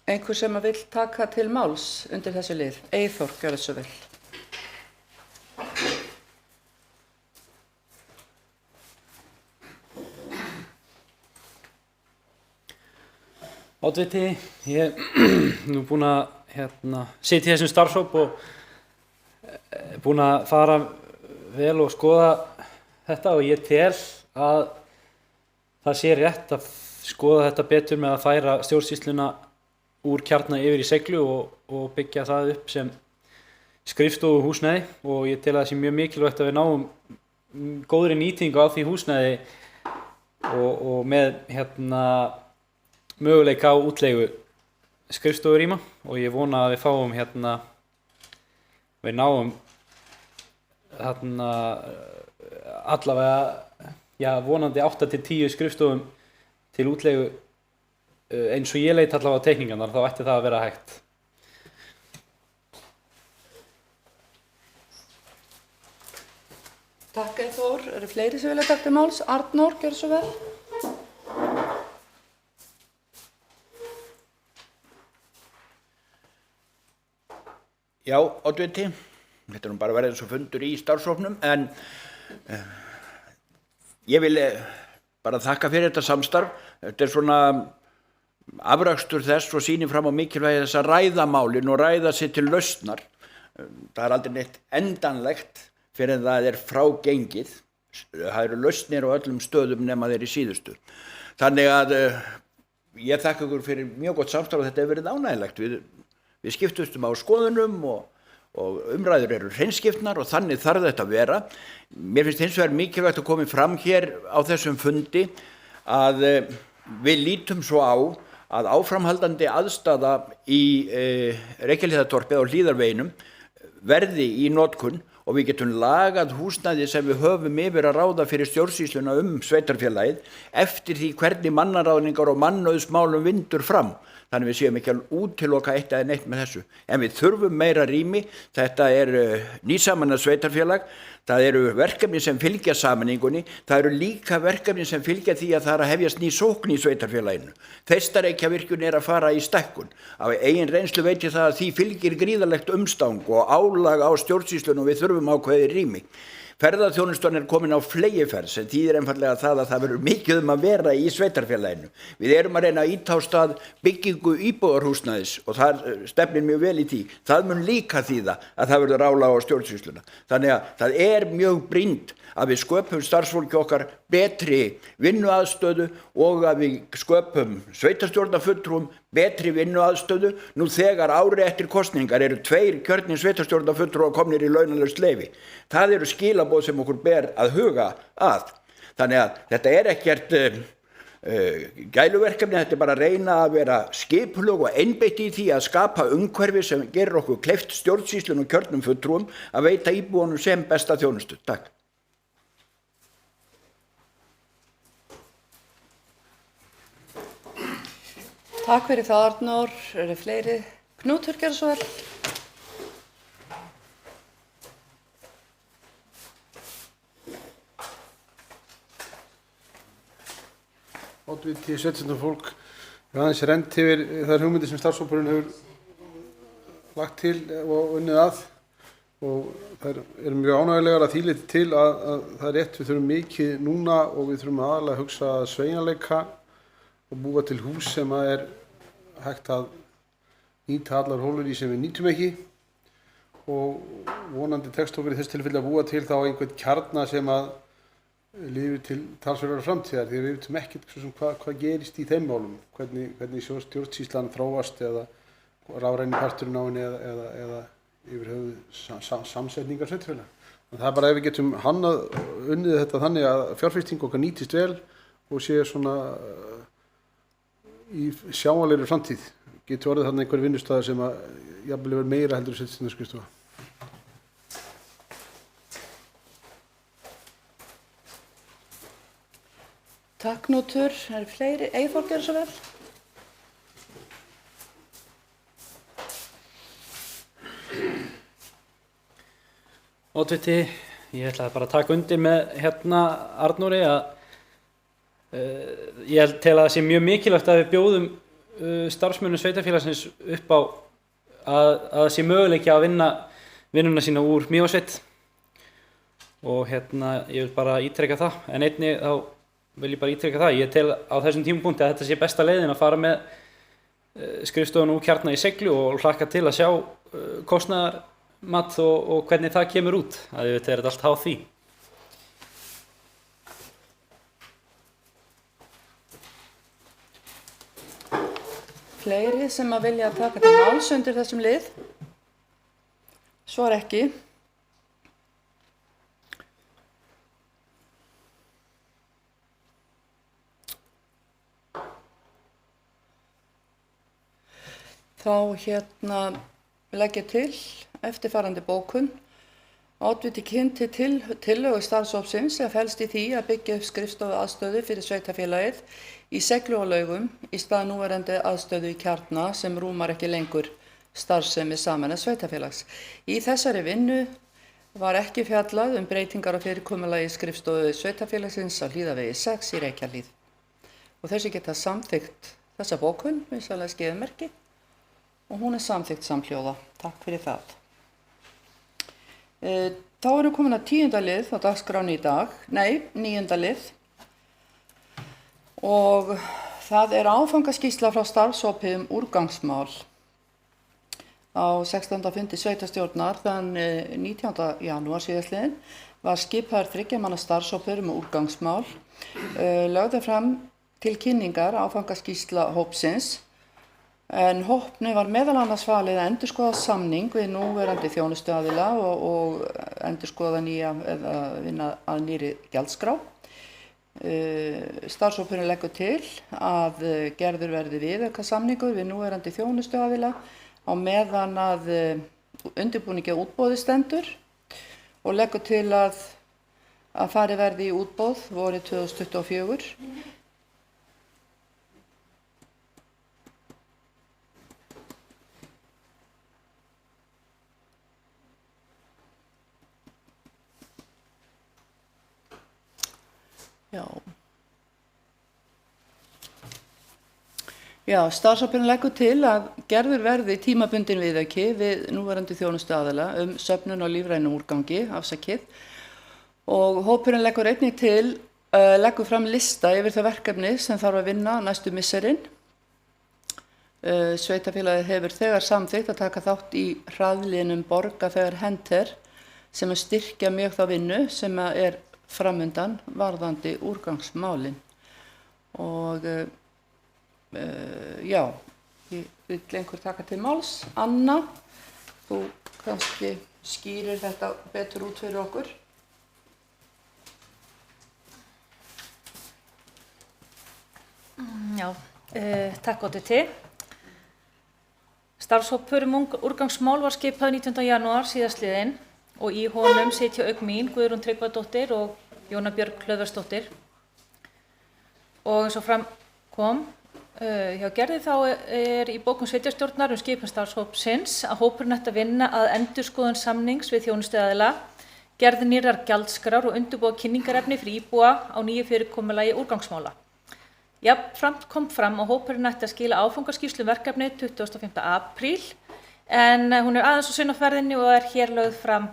Einhver sem vill taka til máls undir þessu lið? Eyþór, gjörðu svo vel. Oddviti, ég nú búinn að sitja í þessum starfshóp og búinn að fara vel og skoða þetta og ég tel að það sé rétt að skoða þetta betur með að færa stjórnsýsluna úr Kjarna yfir í Seiglu og byggja það upp sem skrifstofu húsnæði og ég tel að það sé mjög mikilvægt að við náum góðri nýtingu á því húsnæði og með möguleika á útleigu skrifstofurýma og ég vona að við fáum við náum allavega vonandi 8 til 10 skrifstofum til útleigu eins og ég leit allavega á teikningarnar þá ætti það að vera hægt. Takk Eyþór. Eru fleiri sem vilja taka til máls? Arnór, gjörðu svo vel. Já, oddviti, þetta nú bara verið eins og fundur í starfshópnum en ég vil bara þakka fyrir þetta samstarf. Þetta svona afrakstur þess og sýnir fram á mikilvægi þess að ræða málin og ræða sig til lausnar. Það aldrei neitt endanlegt fyrir en það frágengið. Það eru lausnir á öllum stöðum nema þeir í síðustu. Þannig að ég þakka ykkur fyrir mjög gott samstarf og þetta hefur verið ánægilegt. Við skiptumst á skoðunum og umræður eru hreinskiptnar og þannig þarf þetta að vera. Mér finnst hins vegar mikilvægt að koma fram hér á þessum fundi að við lítum svo á að áframhaldandi aðstaða í Reykjahlíðartorpi á Hlíðarveginum verði í notkun og við getum lagað húsnæði sem við höfum yfir að ráða fyrir stjórnsýsluna sveitarfélagið eftir því hvernig mannaráðningar og mannauðsmálum vindur fram. Þannig við séum ekki að útiloka eitt eða neitt með þessu. En við þurfum meira rými, þetta nýsamannað sveitarfélag, það eru verkefni sem fylgja sameiningunni, það eru líka verkefni sem fylgja því að það að hefjast ný sókn í sveitarfélaginu. Þeistareykjavirkjun að fara í stækkun. Af eigin reynslu veit ég það að því fylgir gríðarlegt umstang og álag á stjórnsýslunum og við þurfum ákveðið rými. Ferðaþjónustan komin á fleygiferð sem þýðir einfaldlega það að það verður mikið að vera í sveitarfélaginu. Við erum að reyna að ýta á stað byggingu íbúðarhúsnæðis og það stefnir mjög vel í því. Það mun líka þýða að það verður álag á stjórnsýsluna. Þannig að það mjög brýnt að við sköpum starfsfólki okkar betri vinnuaðstöðu og að við sköpum sveitarstjórnarfulltrúum betri vinnuaðstöðu. Nú þegar ári eftir kosningar eru 2 kjörnir sveitarstjórnarfulltrúar komnir í launalaust leyfi. Það eru skilaboð sem okkur ber að huga að. Þannig að þetta ekkert gæluverkefni, þetta bara að reyna að vera skipulög og einbeitt í því að skapa umhverfi sem gerir okkur kleift stjórnsýslun og kjörnum fulltrúum að veita íbúunum sem besta þjónustu. Takk. Takk fyrir það, Arnór. Eru fleiri? Knútur, gerðu svo vel. Oddviti, sveitarstjórnarfólk, við aðeins rennt yfir þær hugmyndir sem starfshópurinn hefur lagt til og unnið að og þær eru mjög ánægjulegar að því leyti til að það rétt, við þurfum mikið núna og við þurfum aðalega að hugsa sveigjanleika og búa til hús sem hægt að nýta allar hólur í sem við nýtum ekki og vonandi tekst okkur í þess tilfelli að búa til þá einhvern kjarna sem að lifir til talsverðar framtíðar því við vitum ekkert hvað gerist í þeim málum, hvernig stjórnsýslan þróast eða rafræni parturinn á henni eða yfir höfuð samsetningar sveitarfélaga. Það bara ef við getum unnið þetta þannig að fjárfesting okkar nýtist vel og sé svona í sjáanlegri framtíð getur orðið þarna einhver vinnustaður sem að jafnvel verður meira heldur sveitarstjórnarskrifstofa. Takk, Knútur. Eru fleiri? Eyþór, gerðu svo vel. Oddviti, ég ætlaði bara að taka undir með Arnóri að ég tel að það sé mjög mikilvægt að við bjóðum starfsmönnum sveitarfélagsins upp á að það sé möguleiki að vinna vinnuna sína úr Mývatnssveit og ég vil bara ítreka það, en einnig þá vil ég bara ítreka það, ég tel á þessum tímapunkti að þetta sé besta leiðin að fara með skrifstofuna úr Kjarna í Seiglu og hlakka til að sjá kostnaðarmat og hvernig það kemur út, að þetta allt háð því. Fleiri sem að vilja taka til máls undir þessum lið? Svo ekki. Þá legg ég til eftirfarandi bókun. Oddviti kynnti tillögu starfshópsins sem felst í því að byggja upp skrifstofuaðstöðu fyrir sveitarfélagið í Seiglu og Laugum í stað núverandi aðstöðu í Kjarna sem rúmar ekki lengur starfsemi sameinaðs sveitarfélags. Í þessari vinnu var ekki fjallað breytingar á fyrirkomulagi skrifstofu sveitarfélagsins á Hlíðavegi 6 í Reykjahlíð. Og þessi geta samþykkt þessa bókun, vinsamlega skeiðmerki, og hún samþykkt samhljóða. Takk fyrir það. Þá erum komin að 10. lið á dagskráni í dag, 9. lið. Og það áfangaskýrsla frá starfshópi úrgangsmál. Á 16. fundi sveitarstjórnar þann 19. janúar síðastliðinn var skipaður 3 manna starfshópur úrgangsmál. Lögðu fram til kynningar áfangaskýrsla hópsins. En hópni var meðal annars falið að endurskoða samning við núverandi þjónustuaðila og endurskoða vinna að nýrri gjaldskrá. Starfshópurinn leggur til að gerður verði viðaukasamningur við núverandi þjónustuaðila á meðan að undirbúningi á útboði stendur og leggur til að farið verði í útboð vorið 2024. Já, starfshópurinn leggur til að gerður verði tímabundin viðauki við núverandi þjónustuaðila söfnun á lífrænum úrgangi, afsakið, og hópurinn leggur einnig til, leggur fram lista yfir þau verkefni sem þarf að vinna næstu misserin. Sveitarfélagið hefur þegar samþykkt að taka þátt í hraðlínum Borga þegar hent sem styrkja mjög þá vinnu sem er framundan varðandi úrgangsmálin. Og já, vill einhver taka til máls? Anna, þú kannski skýrir þetta betur út fyrir okkur. Já, takk Oddviti. Starfshópur úrgangsmál var skipað 19. janúar síðastliðinn og í honum sitja auk mín Guðrún Tryggvadóttir og Jóna Björg Hlöðversdóttir. Og eins og fram kom hjá Gerði þá er í bókum sveitarstjórnar skipan starfshópsins að hópurinn ætti að vinna að endurskoðun samnings við þjónustuaðila, gerð nýrrar gjaldskrár og undirbúa kynningarefni fyrir íbúa á nýju fyrirkomulagi úrgangsmála. Jafnframt kom fram að hópurinn ætti að skila áfangaskýrslu verkefni 25. apríl en hún er aðeins á sunnaferðinni og er hér lögð fram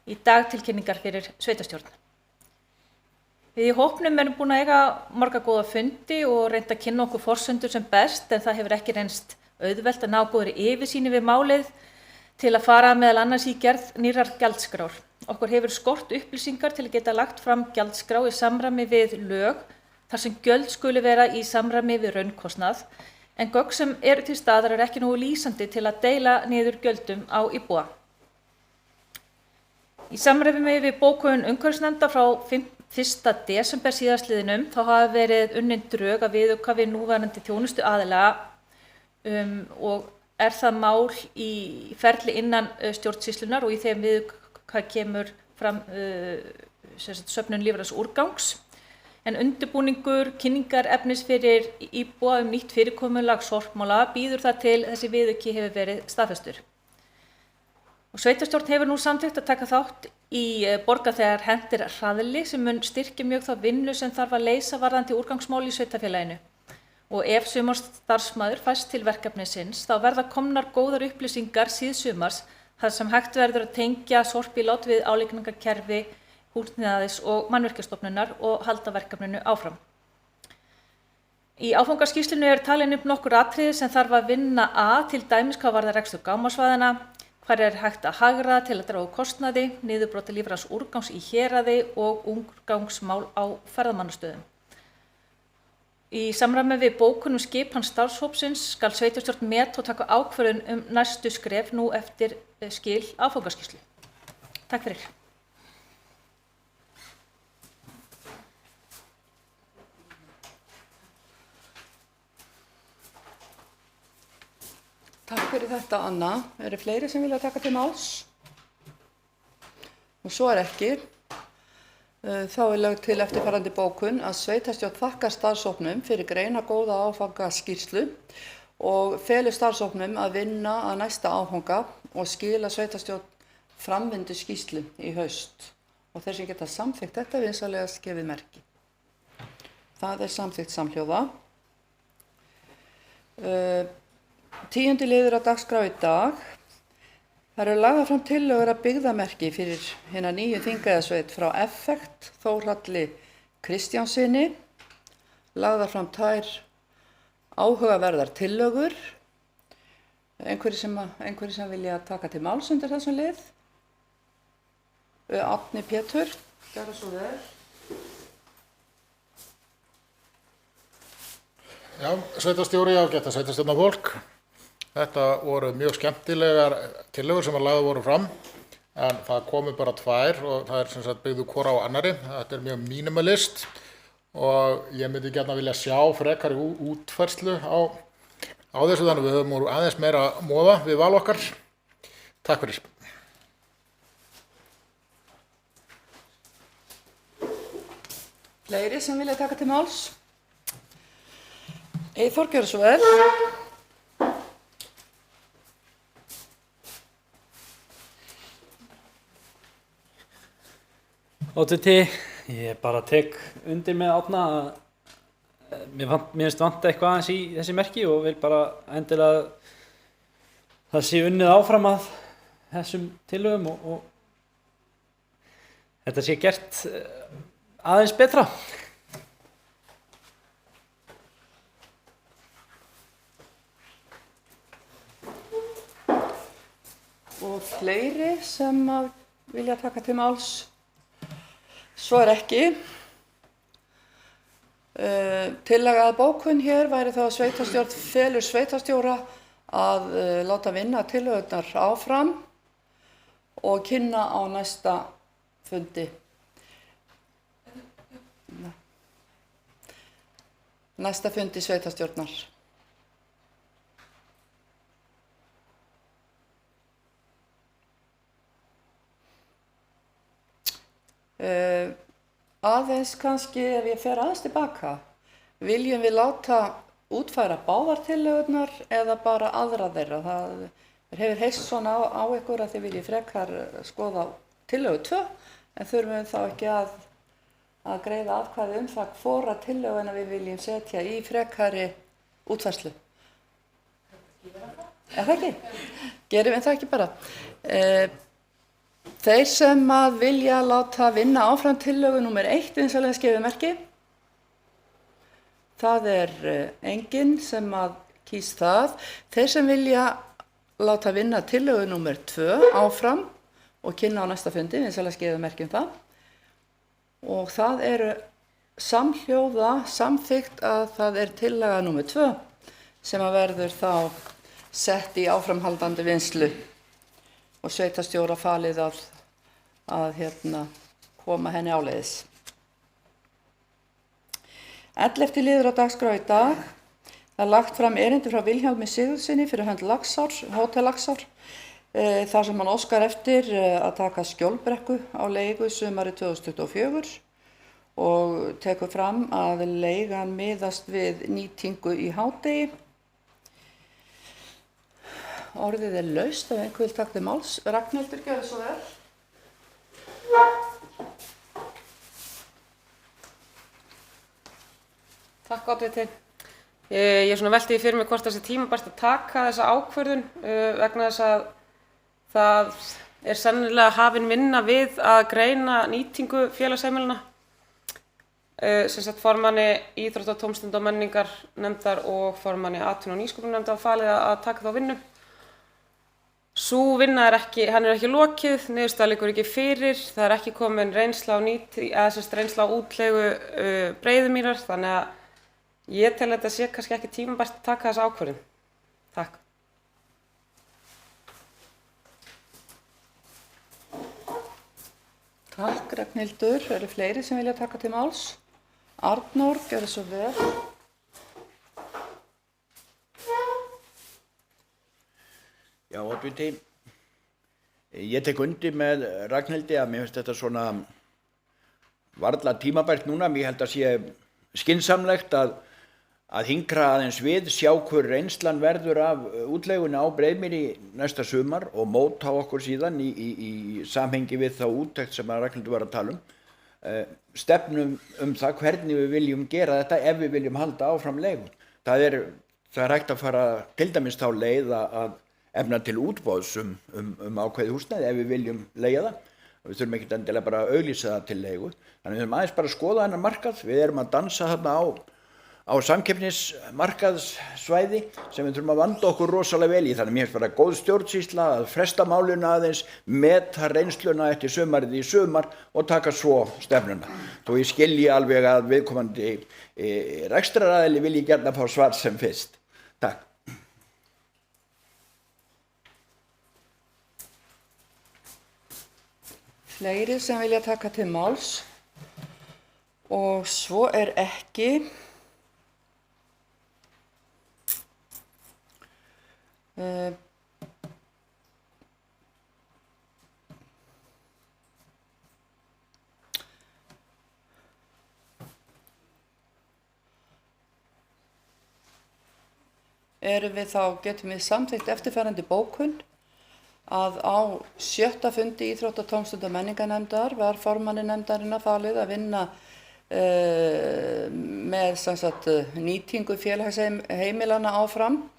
í dag til kynningar fyrir sveitarstjórn. Við í hópnum erum búin að eiga marga góða fundi og reynda að kynna okkur forsendur sem best en það hefur ekki reynst auðvelt að ná góðri yfirsýn við málið til að fara meðal annars í gerð nýrrar gjaldskrár. Okkur hefur skort upplýsingar til að geta lagt fram gjaldskrá í samræmi við lög þar sem gjöld skuli vera í samræmi við raunkostnað en gögn sem eru til staðar ekki nógu lýsandi til að deila niður gjöldum á íbúa. Í samræmi við bókun umhverfisnefndar frá 1. desember síðastliðnum þá hafa verið unnin drög að viðauka við núverandi þjónustuaðila og er það mál í ferli innan stjórnsýslunar og í þeim viðauka kemur fram söfnun lífræns úrgangs. En undirbúningur kynningarefnis fyrir íbúa nýtt fyrirkomulag sorpmála býður það til þessi viðauki hefur verið staðfestur. Og sveitarstjórn hefur nú samþykkt að taka þátt í Borga þegar hent hraðli sem mun styrkja mjög þá vinnu sem þarf að leysa varðandi úrgangsmál í sveitarfélaginu. Og ef sumarstarfsmaður fæst til verkefnisins þá verða komnar góðar upplýsingar síðsumars þar sem hægt verður að tengja sorpílát við álagningarkerfi Húsnæðis- og Mannvirkjastofnunar og halda verkefninu áfram. Í áfangaskýrslunni er talin upp nokkur atriði sem þarf að vinna að til dæmis hvað varðar rekstur gámasvæðanna, hvar er hægt að hagra til að draga úr kostnaði, niðurbroti lífræns úrgangs í héraði og úrgangsmál á ferðamannastöðum. Í samræmi við bókun skipan starfshópsins skal sveitarstjórn meta og taka ákvörðun næstu skref nú eftir skil áfangaskýrslu. Takk fyrir. Takk fyrir þetta, Anna. Eru fleiri sem vilja taka til máls? Og svo er ekki. Þá er lögð til eftirfarandi bókun að sveitarstjórn þakkar starfshópnum fyrir greinargóða áfangaskýrslu og felur starfshópnum að vinna að næsta áfanga og skila sveitarstjórn framvindu skýrslu í haust. Og þeir sem geta samþykkt þetta vinsamlegast gefið merki. Það er samþykkt samhljóða. 10. liður á dagskrá í dag. Það eru lagðar fram tillögur að byggðamerki fyrir hina nýju Þingeyjarsveit frá Effekt Þórhalli Kristjánssyni. Lagðar fram 2 áhugaverðar tillögur. Einhverjir sem vilja taka til máls undir þessum lið? Árni Pétur, gjörðu svo vel. Já, sveitarstjóri ágætt að sveitarstjórnarfólk. Þetta voru mjög skemmtilegar tillögur sem að lagðar voru fram, en það komu bara 2 og það er sem sagt byggðu hvor á annari. Þetta er mjög minimalist og ég myndi gjarna vilja sjá frekari útfærslu á þessu, þannig við höfum úr aðeins meira móða við val okkar. Takk fyrir. Fleiri sem vilja taka til máls? Eyþór, gjörðu svo vel. Oddviti, ég bara tek undir með Árna að mér finnst vanta eitthvað aðeins í þessi merki og vil bara endilega það sé unnið áfram að þessum tillögum og þetta sé gert aðeins betra. Og fleiri sem að vilja taka til máls? Svo ekki. Tillaga að bókun hér væri þá að sveitarstjórn felur sveitarstjóra að láta vinna tillögurnar áfram og kynna á næsta fundi. Næsta fundi sveitarstjórnar. Aðeins kannski ef ég fer aðeins tilbaka, viljum við láta útfæra báðar tillögurnar eða bara aðra þeirra? Það hefur heyrst svona á ykkur að þið viljið frekar skoða tillögu 2 en þurfum þá ekki að greiða atkvæði það hvora tillöguna við viljum setja í frekari útfærslu. Er það ekki? Gerum við það ekki bara? Þeir sem að vilja láta vinna áfram tillögu númer 1 vinsamlegast gefið merki. Það enginn sem að kýs það. Þeir sem vilja láta vinna tillögu númer 2 áfram og kynna á næsta fundi vinsamlegast gefið merki það. Og það samhljóða samþykkt að það tillaga númer 2 sem að verður þá sett í áframhaldandi vinnslu. Og sveitarstjóra falið að koma henni áleiðis. 11. liður á dagskrá í dag. Það lagt fram erindi frá Vilhjálmi Sigurðssyni fyrir hönd Hótel Laxár, þar sem hann óskar eftir að taka Skjólbrekku á leigu sumarið 2024 og tekur fram að leigan miðast við nýtingu í hádegi. Orðið laust ef einhver vil taka til máls. Ragnhildur, gjörðu svo vel. Takk, oddviti. Ég svona velti fyrir mig hvort þessi tímabært að taka þessa ákvörðun vegna þess að það sennilega hafin vinna við að greina nýtingu félagsheimilina. Sem sagt formanni Íþrótta-, tómstunda- og menningarnefndar og formanni atvinnu- og nýsköpunarnefndar falið að taka þá vinnu. Sú vinna henni ekki lokið, niðurstaða liggur ekki fyrir, það ekki komin reynsla á útleigu Breiðumýrar, þannig að ég tel að þetta sé kannski ekki tímabært að taka þessa ákvörðun. Takk. Takk, Ragnhildur. Eru fleiri sem vilja taka til máls? Arnór, gjörðu svo vel. Já, oddviti, ég tek undir með Ragnhildi að mér finnst þetta svona varla tímabært núna. Mér held að sé skynsamlegt að hinkra aðeins við, sjá hver reynslan verður af útleigunni á Breiðmýri næsta sumar og móta okkur síðan í samhengi við þá úttekt sem Ragnhildur var að tala um. Stefnum það hvernig við viljum gera þetta ef við viljum halda áfram leigu. Það er hægt að fara til dæmis þá leið að efna til útboðs ákveðið húsnæði ef við viljum leigja það. Við þurfum ekkert endilega bara að auglýsa það til leigu. Þannig við þurfum aðeins bara að skoða þennan markað. Við erum að dansa þarna á samkeppnismarkaðssvæði sem við þurfum að vanda okkur rosalega vel í. Þannig mér finnst bara góð stjórnsýsla að fresta málinu aðeins, meta reynsluna eftir sumarið í sumar og taka svo stefnuna. Þó ég skilji alveg að viðkomandi rekstraraðili vilji gjarna fá svar sem fyrst. Takk. Fleiri sem vilja taka til máls? Og svo ekki. Getum við samþykkt eftirfarandi bókun að á 7. fundi Íþrótta-, tómstunda- og menningarnefndar var formanni nefndarinnar falið að vinna með nýtingu félagsheimilanna áfram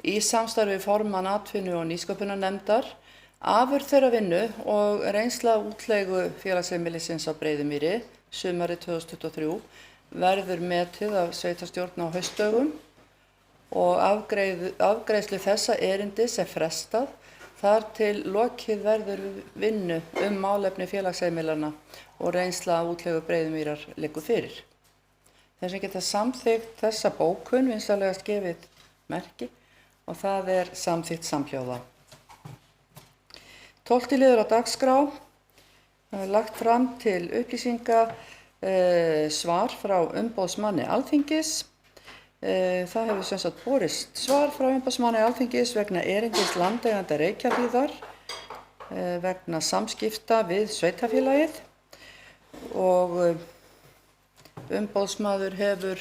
í samstarfi formann atvinnu- og nýsköpunarnefndar. Afurð þeirra vinnu og reynsla útleigu félagsheimilisins á Breiðumýri sumarið 2023 verður metið af sveitarstjórn á haustdögum og afgreiðslu þessa erindis frestað þar til lokið verður vinnu málefni félagsheimilanna og reynsla útleigu Breiðumýrar liggur fyrir. Þeir sem geta samþykkt þessa bókun vinsamlegast gefið merki og það samþykkt samhljóða. 12. liður á dagskrá, lagt fram til upplýsinga svar frá umboðsmanni Alþingis. Það hefur borist svar frá umboðsmanni Alþingis vegna erindis landeiganda Reykjahlíðar vegna samskipta við sveitarfélagið og umboðsmaður hefur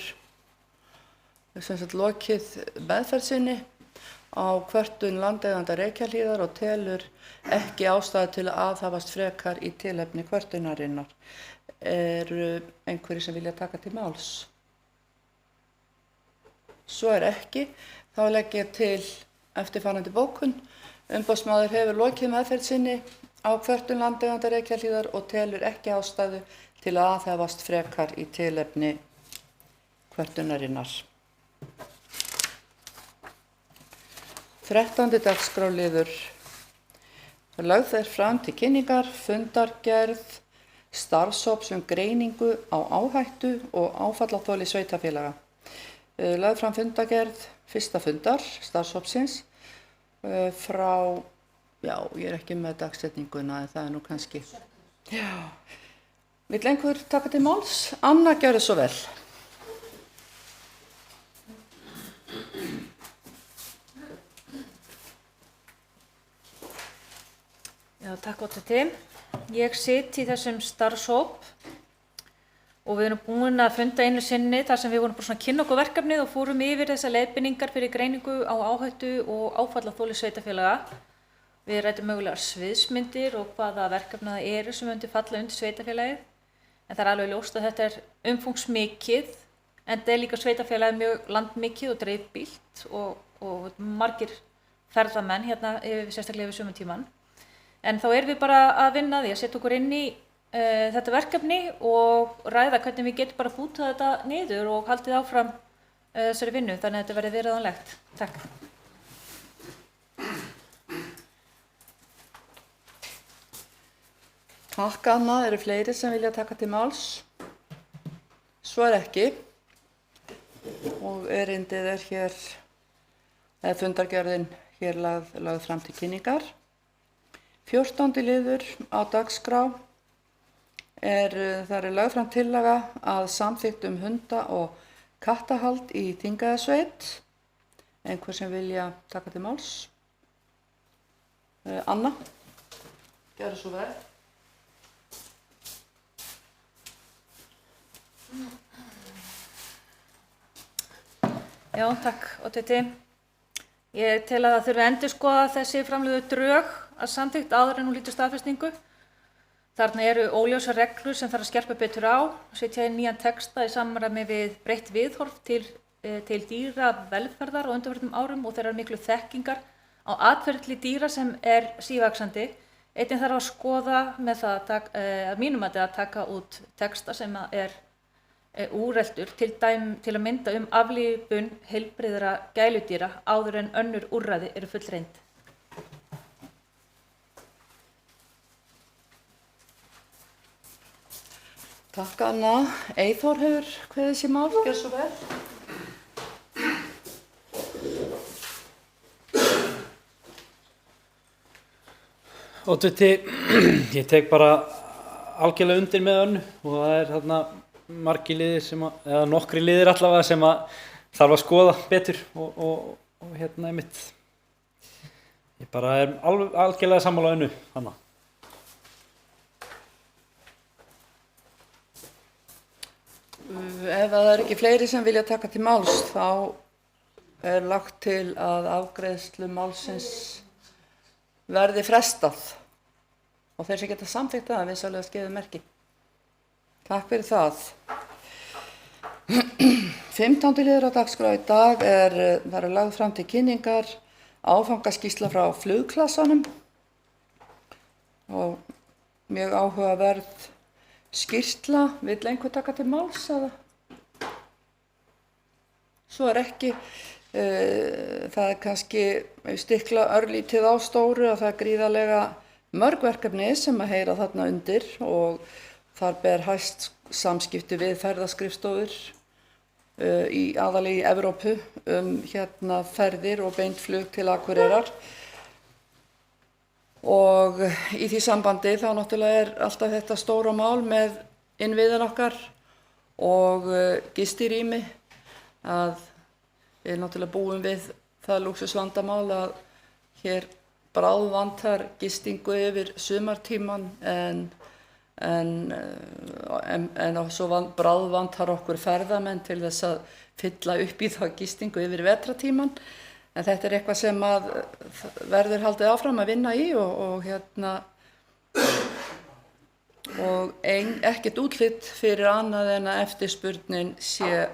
lokið meðferð sinni á kvörtun landeiganda Reykjahlíðar og telur ekki ástæðu til að aðhafast frekar í tilefni kvörtunarinnar. Eru einhverjir sem vilja taka til máls? Svo ekki, þá legg ég til eftirfarandi bókun. Umboðsmaður hefur lokið meðferð sinni á kvörtun landeiganda Reykjahlíðar og telur ekki ástæðu til að aðhafast frekar í tilefni kvörtunarinnar. 13. dagskráliður. Lögð fram til kynningar fundargerð starfshóps greiningu á áhættu og áfallaþoli sveitarfélaga. Lögð fram fundargerð fyrsta fundar starfshópsins frá, ég ekki með dagsetninguna en það nú kannski. Vill einhver taka til máls? Anna, gjörðu svo vel. Já, takk Oddviti. Ég sit í þessum starfshóp og við erum búin að funda einu sinni þar sem við vorum búin að kynna okkur verkefnið og fórum yfir þessar leiðbeiningar fyrir greiningu á áhættu og áfallaþoli sveitarfélaga. Við ræddum mögulegar sviðsmyndir og hvaða verkefna það eru sem myndi falla undir sveitarfélagið. En það alveg ljóst að þetta umfangsmikið, en það líka sveitarfélagið mjög landmikið og dreifbýlt og margir ferðamenn hérna sérstaklega yfir sumartímann. En þá erum við bara að vinna því að setja okkur inn í þetta verkefni og ræða hvernig við getum bara bútað þetta niður og haldið áfram þessari vinnu, þannig að þetta verði viðráðanlegt. Takk. Takk Anna, eru fleiri sem vilja taka til máls? Svo ekki. Og erindið hér, fundargerðin hér lagð fram til kynningar. 14. liður á dagskrá þar lögð fram tillaga að samþykkt hunda- og kattahald í Þingeyjarsveit. Einhver sem vilja taka til máls? Anna, gjörðu svo vel. Já, takk Oddviti. Ég tel að það þurfi að endurskoða þessi framlögðu drög að samþykkt áður en hún hlýtur staðfestingu. Þarna eru óljósar reglur sem þarf að skerpa betur á, setja inn nýjan texta í samræmi við breytt viðhorf til dýravelferðar á undanförnum árum og þeirrar miklu þekkingar á atferli dýra sem sívaxandi. Einnig þarf að skoða með það að mínum að taka út texta sem úreltur til að mynda aflífun heilbrigðra gæludýra áður en önnur úrræði eru fullreynd. Takk Anna. Eyþór hefur kveðið sér mál, gjörðu svo vel. Oddviti, ég tek bara algjörlega undir með önnu og það þarna margir liðir eða nokkri liðir allavega sem að þarf að skoða betur og hérna einmitt. Ég bara algjörlega sammála Önnu þarna. Ef það er ekki fleiri sem vilja taka til máls, þá er lagt til að afgreiðslu málsins verði frestað og þeir sem geta samþykkt það vinsamlegast gefið merki. Takk fyrir það. 15. liður á dagskrá í dag verður lagður fram til kynningar áfangaskýrsla frá flugklassanum og mjög áhugaverð skýrsla. Vill einhver taka til máls eða? Svo er ekki. Það er kannski stikla örlítið á stóru að það er gríðarlega mörg verkefni sem að heyra þarna undir og þar ber hæst samskipti við ferðaskrifstofur aðallega í Evrópu ferðir og beint flug til Akureyrar. Og í því sambandi þá náttúrulega er alltaf þetta stóra mál með innviðin okkar og gistirými að við náttúrulega búum við það lúxusvandamál að hér bráðvantar gistingu yfir sumartíman en svo bráðvantar okkur ferðamenn til þess að fylla upp í þá gistingu yfir vetratíman. En þetta er eitthvað sem að verður haldið áfram að vinna í og ekkert útlit fyrir annað en að eftirspurnin sé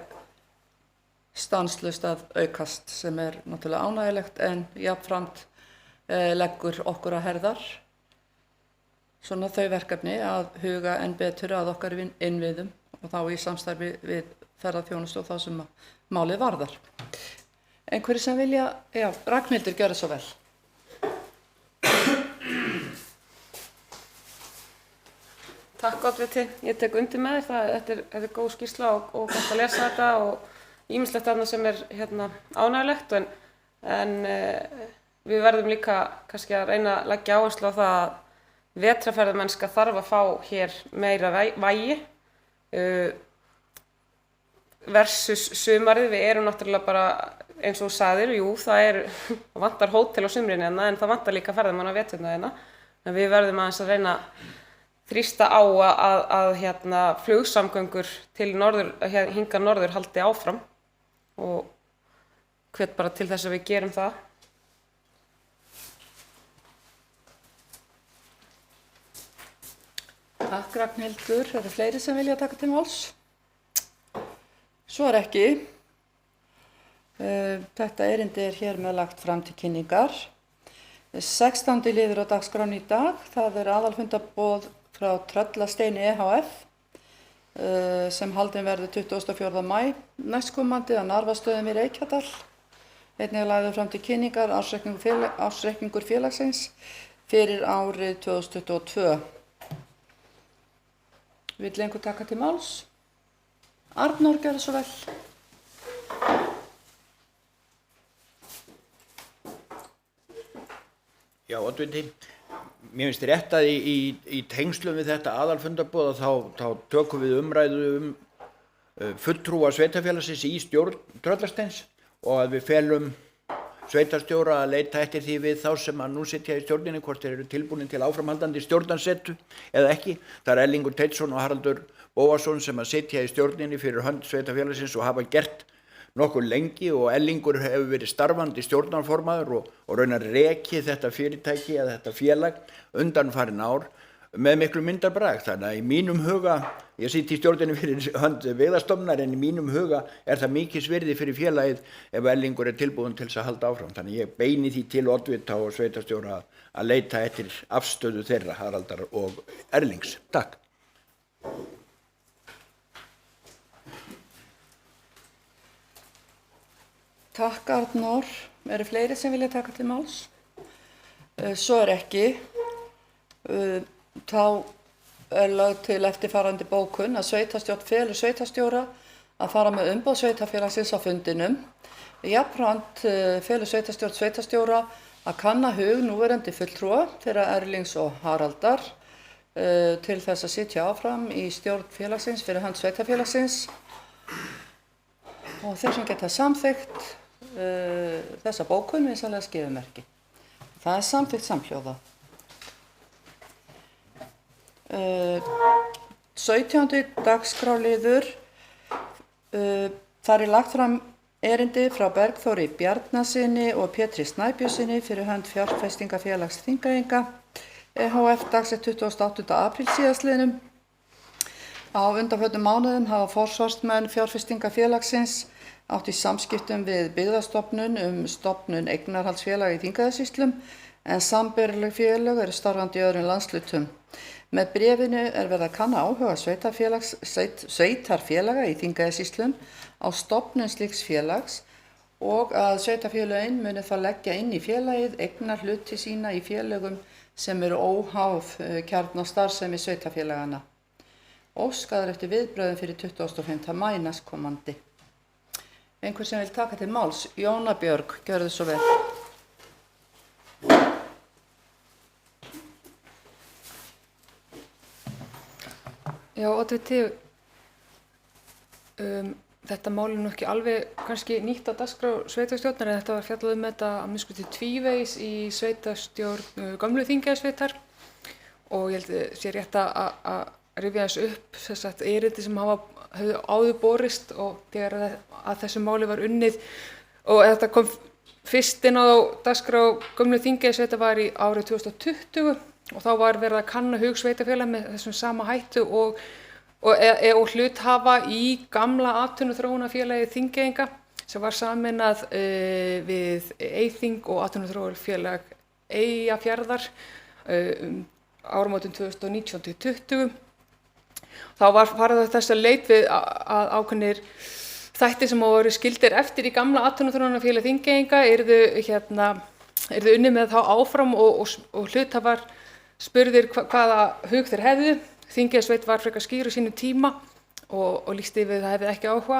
stanslaust að aukast sem er náttúrulega ánægilegt en jafnframt leggur okkur að herðar svona þau verkefni að huga enn betur að okkar innviðum og þá í samstarfi við ferðaþjónustu og þá sem málið varðar. Einhverju sem vilja, Ragnhildur, gjörðu svo vel. Takk oddviti, ég tek undir með þér, þetta er góð skýrsla og gott að lesa þetta og ýmislegt annað sem er ánægilegt en við verðum líka kannski að reyna að leggja áherslu á það að vetrarferðamennska þarf að fá hér meira vægi versus sumarið. Við erum náttúrulega bara eins og þú sagðir, það vantar hótel á sumrin en það vantar líka ferðamann á veturna en við verðum aðeins að reyna þrýsta á að flugsamgöngur til hingað norður haldi áfram og hvet bara til þess að við gerum það. Takk Ragnhildur. Eru fleiri sem vilja taka til máls? Svo er ekki. Þetta erindi er hér með lagt fram til kynningar. 16. liður á dagskránni í dag, það er aðalfundarboð frá Tröllasteini EHF sem haldin verður 24. maí næstkomandi að Narfastöðum í Reykjadal. Einnig er lagður fram til kynningar ársreikningur félagsins fyrir árið 2022. Vill einhver taka til máls? Arnór, gjörðu svo vel. Já, oddviti, mér finnst rétt að í tengslum við þetta aðalfundarboð þá tökum við umræðu fulltrúa sveitarfélagsins í stjórn Tröllasteins og að við felum sveitarstjóra að leita eftir því við þá sem að nú sitja í stjórninni hvort þeir eru tilbúnir til áframhaldandi stjórnarsetu eða ekki. Það er Erlingur Teitsson og Haraldur Bóasson sem að sitja í stjórninni fyrir hönd sveitarfélagsins og hafa gert nokkuð lengi og Erlingur hefur verið starfandi stjórnarformaður og raunar rekið þetta fyrirtæki eða þetta félag undanfarin ár með miklu myndarbrag. Þannig að í mínum huga, ég sit í stjórninni fyrir hönd Veiðastofnunar en í mínum huga er það mikils virði fyrir félagið ef Erlingur er tilbúin til þess að halda áfram. Þannig ég beini því til oddvita og sveitarstjóra að leita eftir afstöðu þeirra, Haraldar og Erlings. Takk. Takk Arnór. Eru fleiri sem vilja taka til máls? Svo er ekki. Þá er lögð til eftirfarandi bókun að sveitarstjórn felur sveitarstjóra að fara með umboð sveitarfélagsins á fundinum. Jafnframt felur sveitarstjórn sveitarstjóra að kanna hug núverandi fulltrúa þeirra Erlings og Haraldar til þess að sitja áfram í stjórn félagsins fyrir hönd sveitarfélagsins og þeir sem geta samþykkt þessa bókun vinsamlega skifumerki. Það er samþykkt samhljóða. 17. dagskrárliður, þar er lagt fram erindi frá Bergþóri Bjarnasyni og Pétri Snæbjörnssyni fyrir hönd Fjárfestingafélags Þingeyinga EHF dagsett 28. apríl síðastliðnum. Á undanförnum mánuðum hafa forsvarsmenn Fjárfestingafélagsins átt í samskiptum við Byggðastofnun stofnun eignarhaldsfélaga í Þingeyjarsýslum en sambærileg félög eru starfandi í öðrum landshlutum. Með bréfinu er verið að kanna áhuga sveitarfélaga í Þingeyjarsýslum á stofnun slíks félags og að sveitarfélögin muni þá leggja inn í félagið eignarhluti sína í félögum sem eru óháð kjarnastarfsemi sveitarfélagana. Óskað er eftir viðbrögðum fyrir 25. maí næstkomandi. Einhver sem vil taka til máls? Jóna Björg, gjörðu svo vel. Já, oddviti, þetta mál er nú ekki alveg kannski nýtt á dagskrá sveitarstjórnar en þetta var fjallað þetta að minnsta kosti tvívegis í sveitarstjórn gömlu Þingeyjarsveitar og ég held að sé rétt að rifja þess upp þess að erindi sem höfðu áður borist og þegar að þessu máli var unnið og þetta kom fyrst inn á dagskrá gömlu Þingeyjarsveitar var í árið 2020 og þá var verið að kanna hug sveitarfélag með þessum sama hættu og hluthafa í gamla atvinnuþróunarfélagi Þingeyinga sem var sameinað við Eyþing og atvinnuþróunarfélag Eyjafjarðar áramótin 2019-20. Þá var farið þess að leit við að ákveðnir þættir sem voru skildir eftir í gamla atvinnuþróunarfélagi Þingeyinga yrðu unnið með þá áfram og hluthafar spurðir hvaða hug þeir hefðu. Þingeyjarsveit var frekar skýr á sínum tíma og lýsti við það hefði ekki áhuga.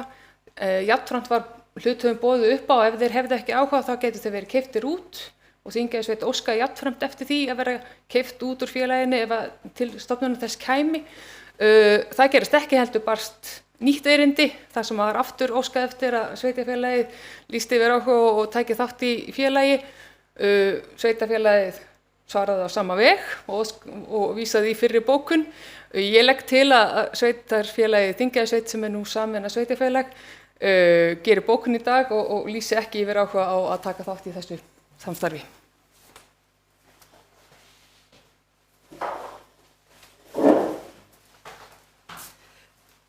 Jafnframt var hluthöfum boðið upp á ef þeir hefði ekki áhuga þá getur þeir verið keyptir út og Þingeyjarsveit óskaði jafnframt eftir því að vera keypt út úr félaginu ef til stofnunar þess kæmi. Það gerist ekki heldur barst nýtt erindi þar sem var aftur óskað eftir að sveitarfélagið lýsti yfir áhuga og tæki þátt í félagi. Sveitarfélagið svaraði á sama veg og vísaði í fyrri bókun. Ég legg til að sveitarfélagið Þingeyjarsveit sem er nú sameinað sveitarfélag gerir bókun í dag og lýsi ekki yfir áhuga á að taka þátt í þessu samstarfi.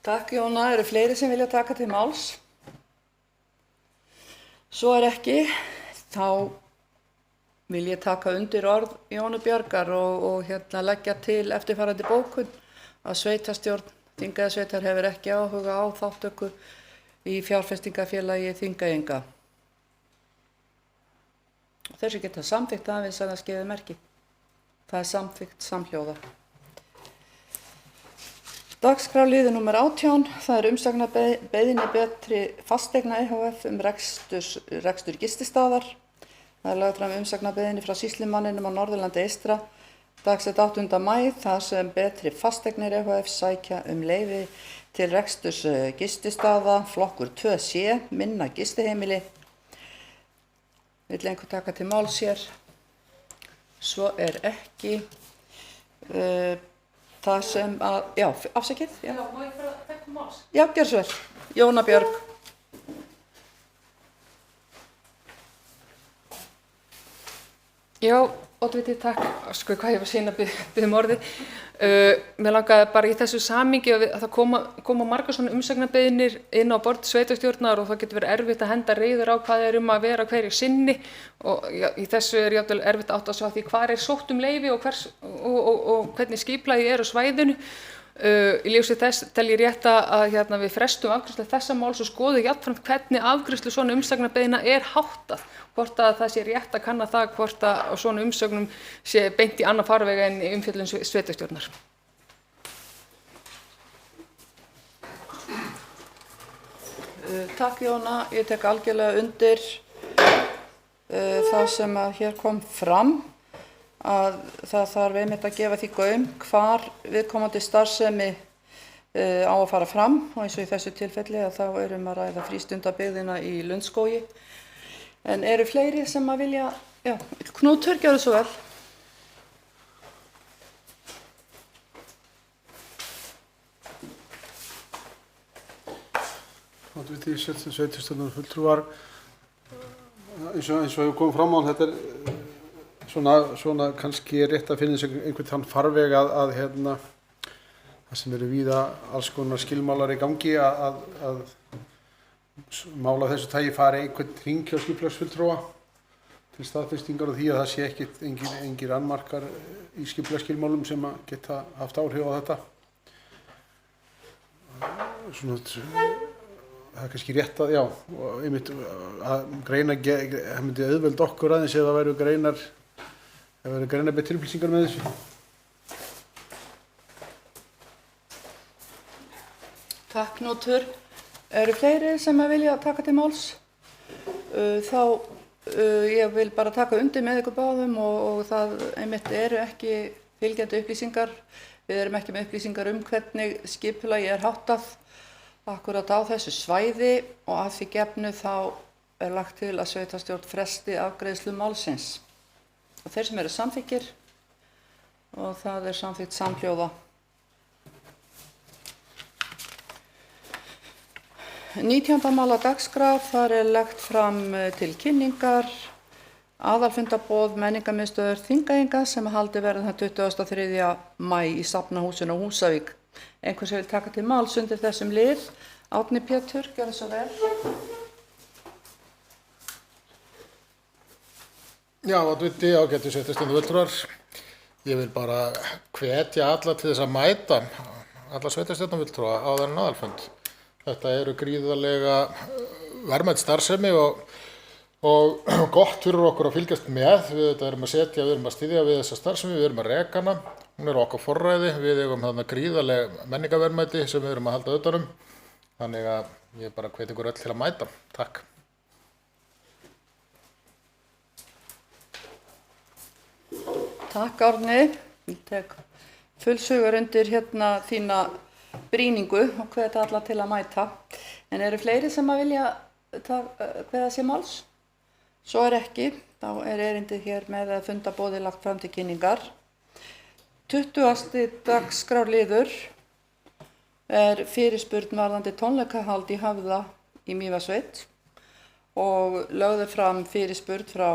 Takk Jóna, eru fleiri sem vilja taka til máls? Svo er ekki, þá vil ég taka undir orð Jónu Björgar og leggja til eftirfarandi bókun að sveitarstjórn Þingeyjarsveitar hefur ekki áhuga á þátttöku í fjárfestingafélagi Þingeyinga. Þessi geta samþykkt aðeins að það skeiði merki. Það er samþykkt samhljóða. Dagskrárliður númer 18, það er umsagnarbeiðni Betri Fasteigna EHF rekstur gististaðar. Það er lagt fram umsagnarbeiðni frá sýslumanninum á Norðurlandi eystra dagsett 8. maí þar sem Betri Fasteignir EHF sækja leyfi til reksturs gististaða, flokkur 2C, minna gistiheimili. Vill einhver taka til máls hér? Svo er ekki. Það sem að, já, afsakið. Já, má ég bara taka til máls? Já, gjör svo vel. Jóna Björg. Já, oddviti, takk. Sko, hvað ég var síðan að biðja orðið. Mér langaði bara í þessu samhengi að það koma margar svona umsagnarbeiðnir inn á borð sveitarstjórnar og það getur verið erfitt að henda reiður á hvað er að vera hverju sinni og í þessu er jafnvel erfitt að átta sig á því hvar er sótt leyfi og hvernig skipulagið er á svæðinu. Í ljósi þess tel ég rétt að við frestum afgreiðslu þessa máls og skoðum jafnframt hvernig afgreiðslu svona umsagnarbeiðna er háttað. Hvort að það sé rétt að kanna það hvort að svona umsögnum sé beint í annan farveg en í umfjöllun sveitarstjórnar. Takk Jóna, ég tek algjörlega undir það sem að hér kom fram að það þarf einmitt að gefa því gaum hvar viðkomandi starfsemi á að fara fram, og eins og í þessu tilfelli að þá erum að ræða frístundabyggðina í Lundskógi. En eru fleiri sem að vilja, já, Knútur, gjörðu svo vel. Oddviti, sveitarstjórnar fulltrúar, eins og við komum fram á, þetta svona kannski rétt að finna einhvern þann farveg að það sem eru víða alls konar skilmálar í gangi að mála þessu tagi fari einhvern hring hjá skipulagsfulltrúa til staðfestingar og því að það sé engir annmarkar í skipulagsskilmálum sem að geta haft áhrif á þetta. Svona, það kannski rétt að, já, einmitt að greina, það myndi auðveld okkur aðeins ef það væru greina betri upplýsingar með þessu. Takk, Knútur. Eru fleiri sem að vilja taka til máls? Ég vil bara taka undir með ykkur báðum og það einmitt eru ekki fylgjandi upplýsingar. Við erum ekki með upplýsingar hvernig skipulagi háttað akkurat á þessu svæði og að því gefnu þá lagt til að sveitarstjórn fresti afgreiðslu málsins. Og þeir sem eru samþykkir, og það samþykkt samhljóða. 19. mál á dagskrá, þar lagt fram til kynningar aðalfundarboð menningarmiðstöðvar Þingeyinga sem haldið verður þann 23. maí í Safnahúsinu á Húsavík. Einhver sem vil taka til máls undir þessum lið? Árni Pétur, gjörðu svo vel. Já, oddviti, ágætu sveitarstjórnar fulltrúar. Ég vil bara hvetja alla til þess að mæta, alla sveitarstjórnar fulltrúa á þennan aðalfund. Þetta eru gríðarlega verðmæt starfsemi og gott fyrir okkur að fylgjast með. Við erum að styðja við þessa starfsemi, við erum að reka hana. Hún er okkar forræði, við eigum þarna gríðarlega menningarverðmæti sem við erum að halda utan um. Þannig að ég bara hvet ykkur öll til að mæta. Takk. Takk, Árni. Ég tek fullsugur undir þína brýningu og hvet alla til að mæta. En eru fleiri sem að vilja kveða sér máls? Svo er ekki, þá erindið hér með að fundarboði lagt fram til kynningar. 20. dagskrárliður fyrirspurn varðandi tónleikahald í Höfða í Mývatnssveit og lögðu fram fyrirspurn frá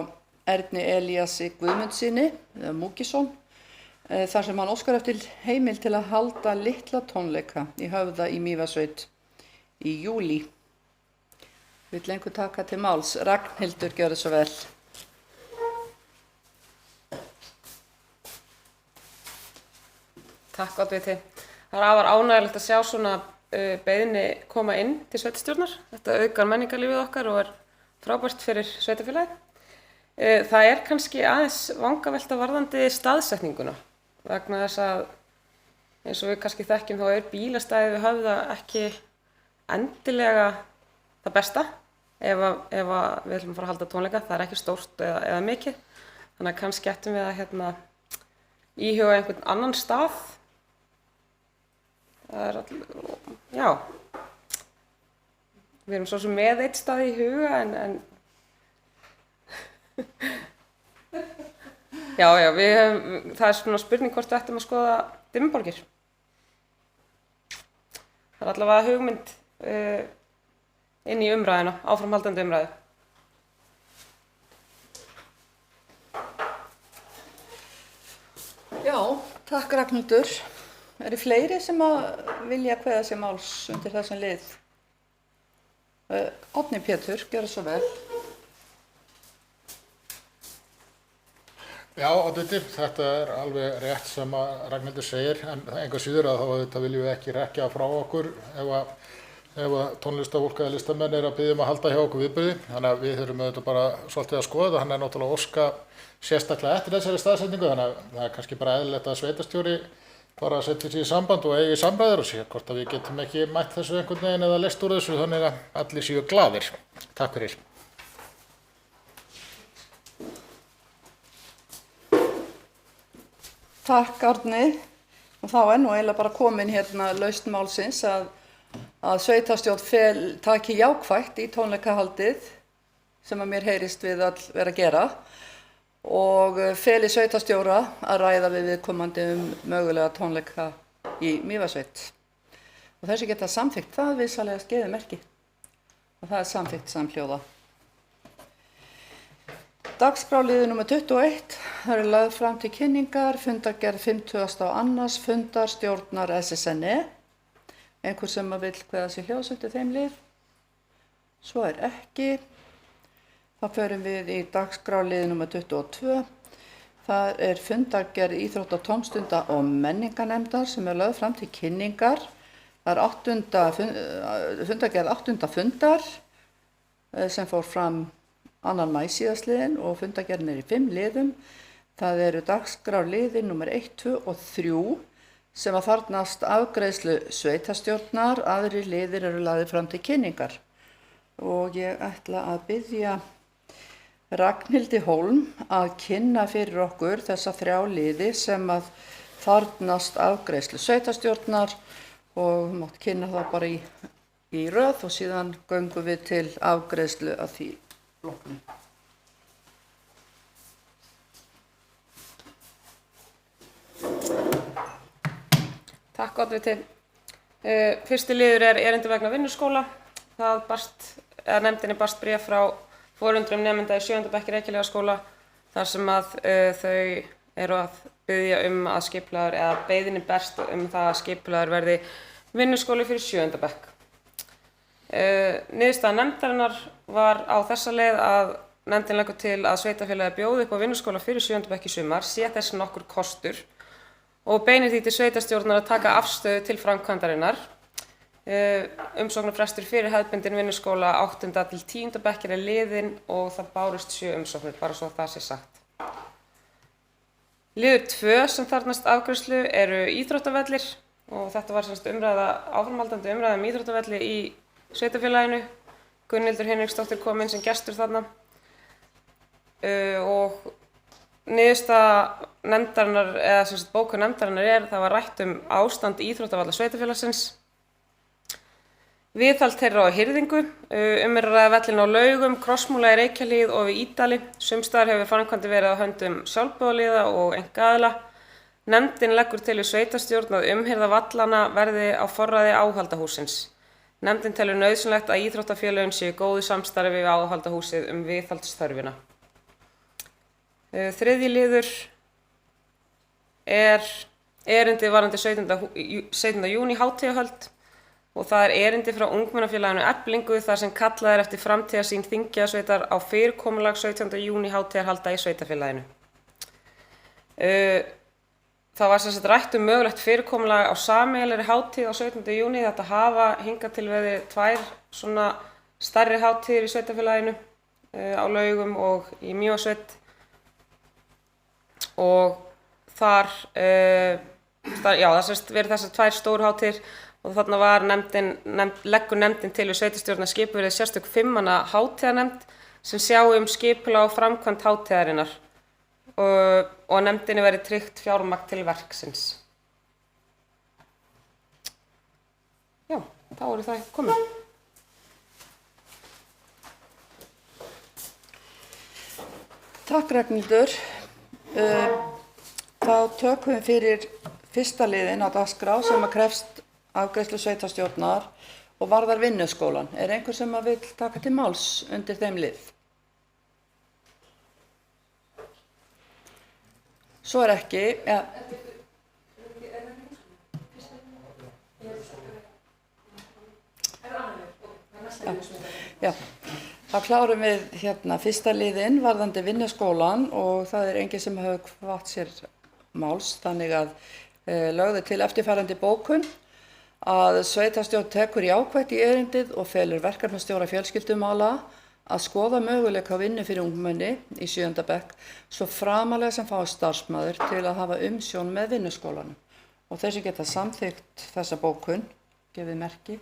Erni Elíasi Guðmundssyni, eða Múkisson, þar sem hann óskar eftir heimild til að halda litla tónleika í Höfða í Mývatnssveit í júlí. Vill einhver taka til máls? Ragnhildur, gjörðu svo vel. Takk, oddviti. Það afar ánægjulegt að sjá svona beiðni koma inn til sveitarstjórnar. Þetta aukar menningarlífið okkar og frábært fyrir sveitarfélagið. Það kannski aðeins vangavelta varðandi staðsetninguna vegna þess að eins og við kannski þekkjum þá bílastæðið við Höfða ekki endilega það besta ef við ætlum að fara að halda tónleika. Það ekki stórt eða mikið. Þannig að kannski ættum við að íhuga einhvern annan stað. Já. Við erum svo sem með eitt stað í huga en já, það svona spurning hvort við ættum að skoða Dimmuborgir. Það allavega hugmynd inn í umræðuna, áframhaldandi umræðu. Já, takk Ragnhildur. Eru fleiri sem að vilja kveða sér máls undir þessum lið? Árni Pétur, gjörðu svo vel. Já, oddviti, þetta alveg rétt sem að Ragnhildur segir, en engu síður að þá viljum við ekki rekja frá okkur ef tónlistafólk eða listamenn að biðja að halda hjá okkur viðburði. Þannig að við þurfum auðvitað bara svolítið að skoða það. Hann náttúrulega óska sérstaklega eftir þessari staðsetningu, þannig að það kannski bara eðlilegt að sveitarstjóri bara setja sig í samband og eigi samræður og sé hvort að við getum ekki mætt þessu einhvern veginn eða leyst úr þessu þannig að allir séu glaðir. Takk fyrir. Takk Árni. Og þá nú eiginlega bara komin hérna lausn málsins að sveitarstjórn taki jákvætt í tónleikahaldið sem að mér heyrist við all vera að gera og feli sveitarstjóra að ræða við viðkomandi mögulega tónleika í Mývatnssveit. Og þessi geta samþykkt það vissalega skeiðumerki og það samþykkt samhljóða. Dagskrárliður nr. 21, það lögð fram til kynningar, fundargerð 52. fundar stjórnar SSNE. Einhver sem vill kveða sér hljóðsöftu þeim lið? Svo ekki. Þá förum við í dagskrárliður nr. 22. Það fundargerð íþrótta- og tómstunda- og menningarnefndar sem lögð fram til kynningar. Það fundargerð 8. fundar sem fór fram 2. maí síðastliðinn og fundargerðin í 5 liðum. Það eru dagskrárliðir nr. 1, 2 og 3 sem að þarfnast afgreiðslu sveitarstjórnar, aðrir liðir eru lagðir fram til kynningar. Og ég ætla að biðja Ragnhildi Hólm að kynna fyrir okkur þessa 3 liði sem að þarfnast afgreiðslu sveitarstjórnar og mátt kynna það bara í röð og síðan göngum við til afgreiðslu að því loknu. Takk Oddviti. Fyrsti liður erindi vegna vinnuskóla. Nefndinni barst bréf frá foreldrum nemenda í 7. bekk Reykjavíkurskóla þar sem að þau eru að biðja að skipulagður eða beiðni berst það að skipulagður verði vinnuskóli fyrir 7. bekk. Niðurstaða nefndarinnar var á þessa leið að nefndin leggur til að sveitarfélagið bjóði upp á vinnuskóla fyrir 7. bekk í sumar, sé þess nokkur kostur og beinir því til sveitarstjórnar að taka afstöðu til framkvæmdarinnar. Umsóknarfrestur fyrir hefðbundinn vinnuskóla 8. til 10. bekk liðinn og það bárust 7 umsóknir, bara svo það sé sagt. Liður 2 sem þarfnast afgreiðslu eru íþróttavellir og þetta var áframhaldandi umræða íþróttavelli í sveitarfélaginu. Gunnhildur Hinriksdóttir kom inn sem gestur þarna og niðurstaða nefndarinnar, eða bókun nefndarinnar það var rætt ástand íþróttavalla sveitarfélagsins. Viðhald þeirra á hirðingu, að ræða vellina á Laugum, Krossmúla í Reykjahlíð og við Ídali. Sums staðar hefur framkvæmdir verið á höndum sjálfboðaliða og einkaaðila. Nefndin leggur til við sveitarstjórn að umhirða vallana verði á forræði áhaldahússins. Nefndin telur nauðsynlegt að íþróttafélögin séu í góðu samstarfi við áhaldahúsið viðhaldsþörfina. Þriðji liður erindi varðandi 17. júní hátíðahöld. Og það erindi frá ungmennafélaginu Eflingu þar sem kallað eftir framtíðarsýn Þingeyjarsveitar á fyrirkomulag 17. júní hátíðarhalda í sveitarfélaginu. Það var rætt mögulegt fyrirkomulag á sameiginlegri hátíð á 17. júní. Þetta hafa hingað til verið 2 svona stærri hátíðir í sveitarfélaginu á Laugum og í Mývatnssveit. Og þar verið þessar 2 stóru hátíðir. Og þarna leggur nefndin til við sveitarstjórn að skipuð verði sérstök 5 manna hátíðarnefnd sem sjái skipulag og framkvæmd hátíðarinnar og nefndinni verði tryggt fjármagn til verksins. Já, þá eru það komin. Takk Ragnhildur. Þá tökum við fyrir fyrsta liðinn á dagskrá sem að krefst afgreiðslu sveitarstjórnar og varðar vinnuskólan. Einhver sem að vill taka til máls undir þeim lið? Svo ekki. Já. Þá klárum við fyrsta liðinn varðandi vinnuskólan og það enginn sem hefur hvatt sér máls, þannig að lögðu til eftirfarandi bókun að sveitarstjórn tekur jákvætt í erindið og felur verkefnastjóra fjölskyldumála að skoða möguleika vinnu fyrir ungmenni í 7. bekk svo framalega sem fái starfsmaður til að hafa umsjón með vinnuskólanum. Og þeir sem geta samþykkt þessa bókun, gefið merki,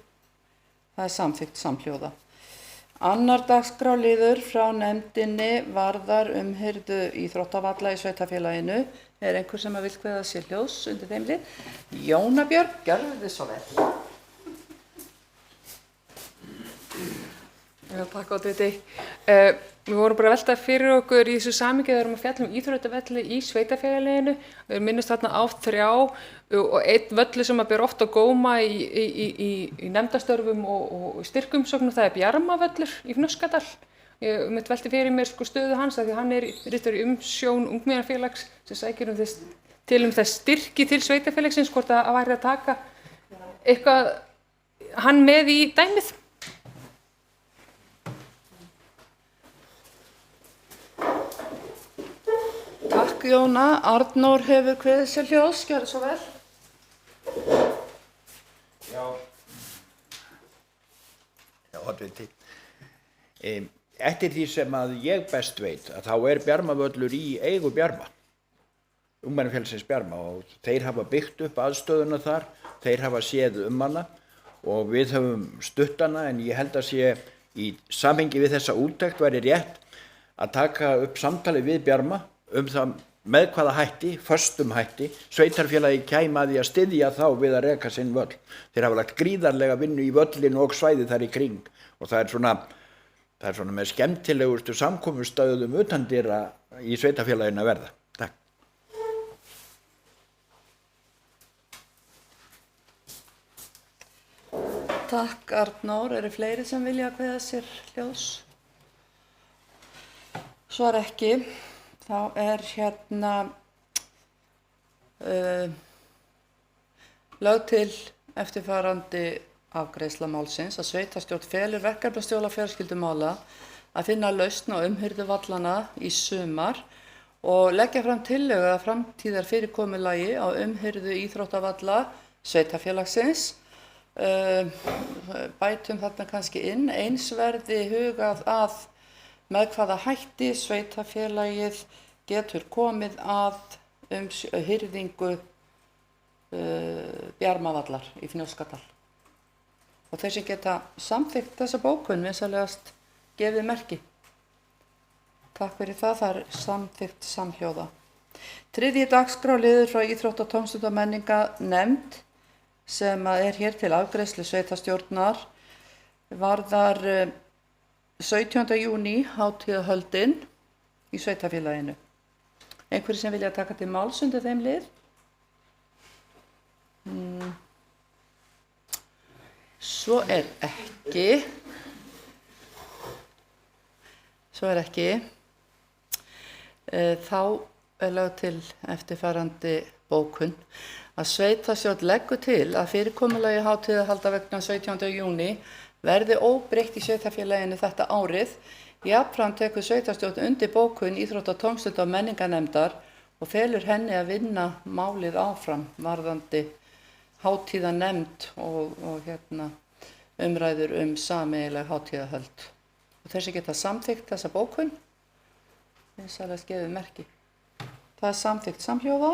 það samþykkt samhljóða. Annar dagskrárliður frá nefndinni varðar umhirðu íþróttavalla í sveitarfélaginu Er einhver sem vil kveða sér hljóðs undir þeim lið? Jóna Björg, gjörðu þið svo vel. Já, takk oddviti. Við vorum bara að velta fyrir okkur í þessu samhengi þegar við erum að fjalla íþróttavelli í sveitarfélaginu. Við minnumst þarna á 3 og einn völlu sem að ber oft á góma í nefndastörfum og styrkumsóknum, það er Bjarmavöllur í Fnjóskadal. Ég mitt velti fyrir mér stöðu hans af því hann er ritstjóri umsjón ungmennafélags sem sækir til þess styrki til sveitarfélagsins, hvort að væri að taka eitthvað hann með í dæmið. Takk Jóna, Arnór hefur kveðið sér hljóðs, gjörðu svo vel. Já, oddviti. Eftir því sem að ég best veit að þá er Bjarmavöllur í eigu Bjarma, ungmennafélagsins Bjarma, og þeir hafa byggt upp aðstöðuna þar, þeir hafa séð hana og við höfum stutt hana, en ég held að sé í samhengi við þessa úttekt væri rétt að taka upp samtali við Bjarma það með hvaða hætti, föstum hætti, sveitarfélagi kæmi að því að styðja þá við að reka sinn völl. Þeir hafa lagt gríðarlega vinnu í völlin og svæði þar í kring og það er svona með skemmtilegustu samkomustöðum utandyra í sveitarfélaginu að verða. Takk. Takk Arnór, eru fleiri sem vilja kveða sér hljóðs? Svar ekki, þá er lögð til eftirfarandi afgreiðsla málsins að sveitarstjórn felur verkefnastjóra fjölskyldumála að finna lausn á umhirðu vallana í sumar og leggja fram tillögu að framtíðar fyrirkomulagi á umhirðu íþróttavalla sveitarfélagsins. Bætum þarna kannski inn, eins verði hugað að með hvaða hætti sveitarfélagið getur komið að hirðingu Bjarmavallar í Fnjóskadal. Og þeir sem geta samþykkt þessa bókun vinsamlegast gefið merki. Takk fyrir það, það er samþykkt samhljóða. 3. dagskrárliður frá íþrótta- og tómstundamenninganefnd sem er hér til afgreiðslu sveitarstjórnar varðar 17. júní hátíðahöldin í sveitarfélaginu. Einhverjir sem vilja taka til máls undir þeim lið? Svo er ekki. Þá er lögð til eftirfarandi bókun að sveitarstjórn leggur til að fyrirkomulagi hátíðahalda vegna 17. júní verði óbreytt í sveitarfélaginu þetta árið. Jafnframt tekur sveitarstjórn undir bókun íþrótta- og tómstundamenninganefndar og felur henni að vinna málið áfram varðandi hátíðanefnd og umræður sameiginleg hátíðahöld. Og þessi geta samþykkt þessa bókun, vinsamlegast gefið merki. Það er samþykkt samhljóða.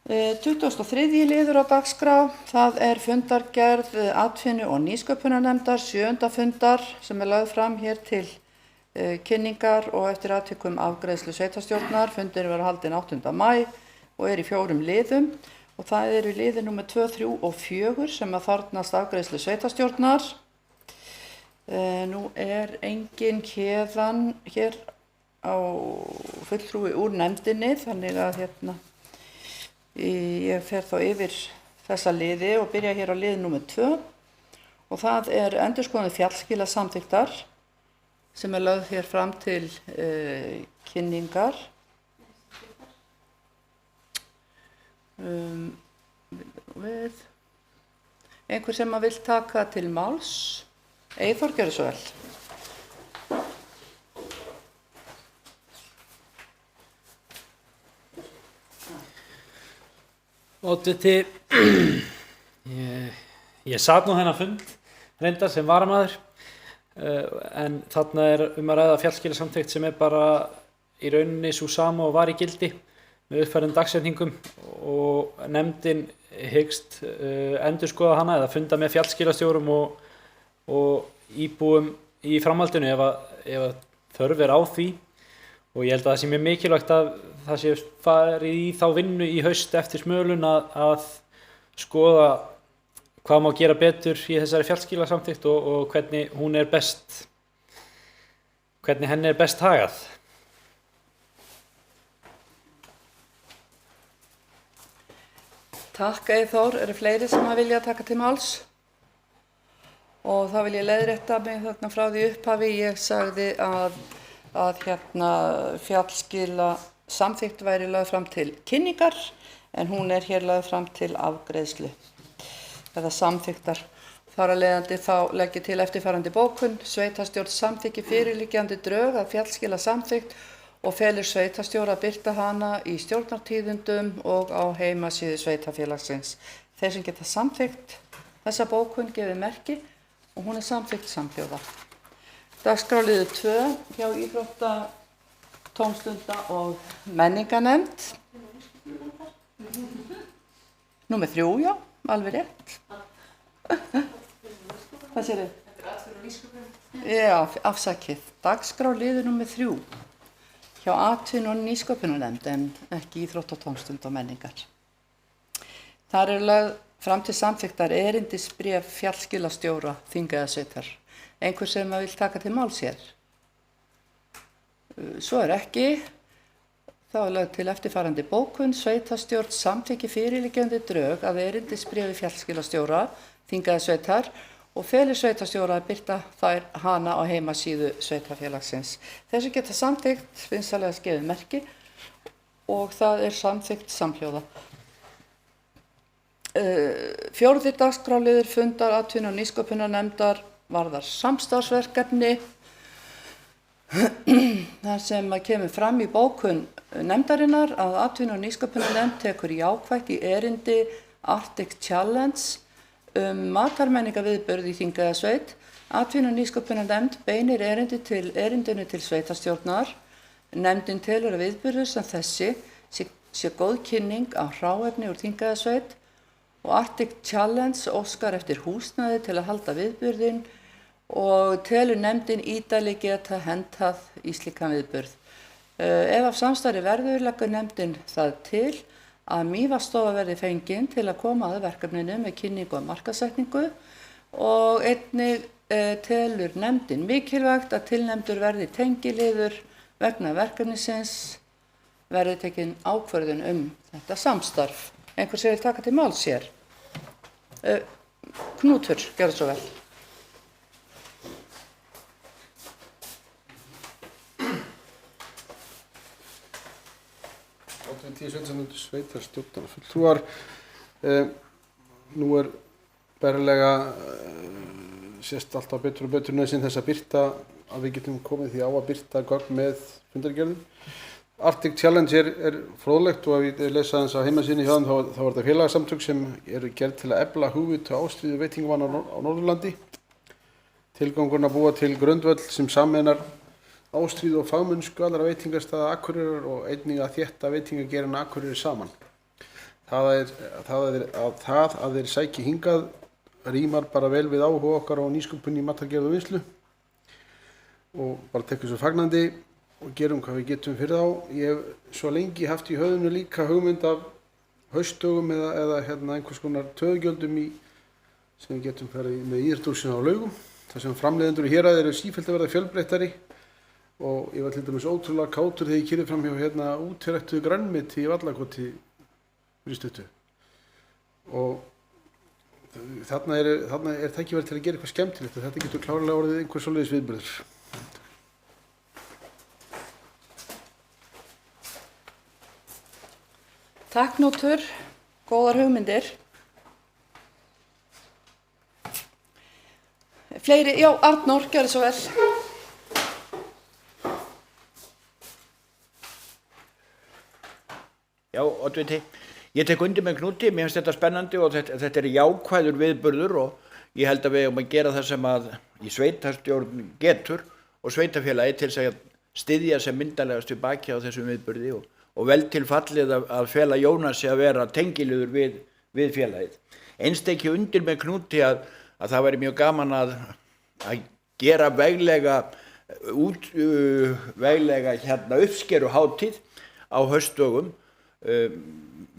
23. liður á dagskrá, það er fundargerð atvinnu- og nýsköpunarnefndar 7. fundar sem er lögð fram hér til kynningar og eftir atvikum afgreiðslu sveitarstjórnar. Fundur var haldinn 8. maí og er í 4 liðum og það eru liðir nr. 2, 3 og 4 sem að þarfnast afgreiðslu sveitarstjórnar. Nú er enginn hér á fulltrúi úr nefndinni, þannig að ég fer þá yfir þessa liði og byrja hér á liði nr. 2 og það er endurskoðun fjallskilasamþykktar sem er lögð hér fram til kynningar. Einhver sem að vill taka til máls? Eyþór, gjörðu svo vel. Oddviti, ég sat nú þennan fund reyndar sem varamaður en þarna er að ræða fjallskilasamþykkt sem er bara í rauninni sú sama og var í gildi með uppfærðum dagsetningum og nefndin hyggst endurskoða hana eða funda með fjallskilastjórum og íbúum í framhaldinu ef þörf er á því og ég held að það sé mjög mikilvægt að það sé farið í þá vinnu í haust eftir Smölun að skoða hvað má gera betur í þessari fjallskilasamþykkt og hvernig henni er best hagað. Takk Eyþór, eru fleiri sem að vilja taka til máls? Og þá vil ég leiðrétta mig þarna frá því upphafi. Ég sagði að fjallskila samþykkt væri lögð fram til kynningar en hún er hér lögð fram til afgreiðslu eða samþykktar. Þar að leiðandi þá legg ég til eftirfarandi bókun: Sveitarstjórn samþykki fyrirliggjandi drög að fjallskila samþykkt og felur sveitarstjóra að birta hana í stjórnartíðindum og á heimasíðu sveitarfélagsins. Þeir sem geta samþykkt þessa bókun gefið merki og hún er samþykkt samhljóða. Dagskrárliður 2 hjá Íþrótta-, tómstunda- og menningarnefnd. Númer 3, já, alveg rétt. Hvað segirðu? Þetta er atvinnu- og nýsköpunarnefnd. Já, afsakið. Dagskrárliður númer 3 hjá atvinnu- og nýsköpunarnefnd en ekki Íþrótta-, tómstunda- og menningar. Þar er lögð fram til samþykktar erindisbréf fjallskilastjóra Þingeyjarsveitar. Einhver sem vil taka til máls hér? Svo er ekki. Þá er lögð til eftirfarandi bókun: Sveitarstjórn samþykki fyrirliggjandi drög að erindisbréfi fjallskilastjóra Þingeyjarsveitar og felur sveitarstjóra að birta hana á heimasíðu sveitarfélagsins. Þessi geta samþykkt vinsamlega gefið merki og það er samþykkt samhljóða. 4. dagskrárliður fundar atvinnu- og nýsköpunarnefndar varðar samstarfsverkefni. Þar sem kemur fram í bókun nefndarinnar að atvinnu- og nýsköpunarnefnd tekur jákvætt í erindi Arctic Challenge matarmenningarviðburð í Þingeyjarsveit. Atvinnu- og nýsköpunarnefnd beinir erindinu til sveitarstjórnar. Nefndin telur að viðburður sem þessi sé góð kynning á hráefni úr Þingeyjarsveit og Arctic Challenge óskar eftir húsnæði til að halda viðburðinn og telur nefndin ídæli geta hentað í slíkan viðburð. Ef af samstarfi verður leggur nefndin það til að Mývatnsstofa verði fengin til að koma að verkefninu með kynningu og markaðssetningu og einnig telur nefndin mikilvægt að tilnefndur verði tengiliður vegna verkefnisins verði tekin ákvörðun þetta samstarf. Einhver sem vil taka til máls hér? Knútur, gjörðu svo vel. Sveitarstjórnarfulltrúar. Nú er berlega sést alltaf betur og betur nauðsyn þess að birta, að við getum komið því á að birta gögn með fundargerðum. Arctic Challenge er fróðlegt og ef ég lesa þess á heimasíðunni hjá þeim þá er þetta félagasamtök sem eru gerð til að efla hugvit og ástríðu veitingamanna á Norðurlandi. Tilgangurinn að búa til grundvöll sem sameinar ástríðu og fagmennsku allra veitingastaða Akureyrar og einnig að þétta veitingageirana Akureyri saman. Það að þeir sæki hingað rímar bara vel við áhuga okkar á nýsköpun í matargerð og vinnslu og bara tekur svo fagnandi og gerum hvað við getum fyrir þá. Ég hef svo lengi haft í höfðinu líka hugmynd af haustdögum eða einhvers konar töðugjöldum sem við getum farið með íþróttahúsinu á Laugum. Það sem framleiðendur í héraði eru sífellt að verða fjölbreyttari og ég var til dæmis ótrúlega kátur þegar ég keyrði fram hjá útiræktuðu grænmeti í Vallakoti fyrir stuttu. Og þarna er tækifæri til að gera eitthvað skemmtilegt og þetta getur klárlega orðið einhver svoleiðis viðburður. Takk Knútur, góðar hugmyndir. Fleiri, já, Arnór, gjörðu svo vel. Já, oddviti, ég tek undir með Knúti, mér finnst þetta spennandi og þetta er jákvæður viðburður og ég held að við eigum að gera það sem að í sveitarstjórn getur og sveitarfélagi til þess að styðja sem myndarlegast við baki á þessum viðburði og vel til fallið að fela Jónasi að vera tengiliður við félagið. Einst ekki undir með Knúti að það væri mjög gaman að gera veglega veglega uppskeruhátíð á haustdögum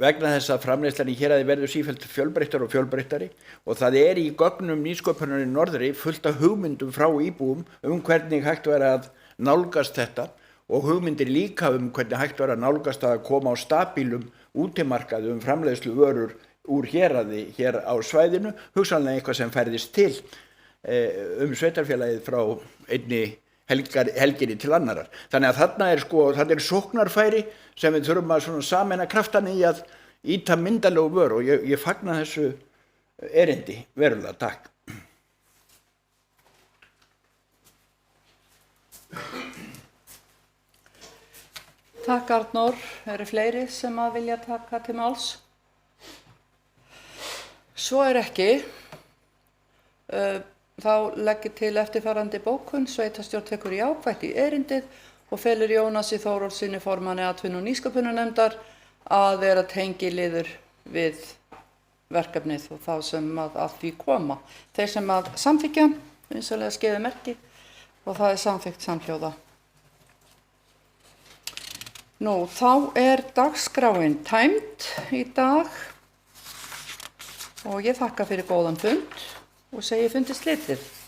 vegna þess að framleiðslan í héraði verður sífellt fjölbreyttari og fjölbreyttari og það í gögnum nýsköpunar í norðri fullt af hugmyndum frá íbúum hvernig hægt væri að nálgast þetta og hugmyndir líka hvernig hægt væri að nálgast að koma á stabílum útimarkaði framleiðslu vörur úr héraði hér á svæðinu, hugsanlega eitthvað sem færðist til sveitarfélagið frá einni helginni til annarar. Þannig að þarna sóknarfæri sem við þurfum að sameina kraftana í að ýta myndalegu vör og ég fagna þessu erindi verulega. Takk. Takk Arnór. Eru fleiri sem að vilja taka til máls? Svo ekki. Þá legg ég til eftirfarandi bókun. Sveitarstjórn tekur jákvætt í erindið og felur Jónasi Þórólfssyni formanni atvinnu- og nýsköpunarnefndar að vera tengiliður við verkefnið og þá sem að því koma. Þeir sem að samþykkja, vinsamlega skeiði merki og það samþykkt samhljóða. Nú, þá dagskráin tæmd í dag og ég þakka fyrir góðan fund og segi fundi slitið.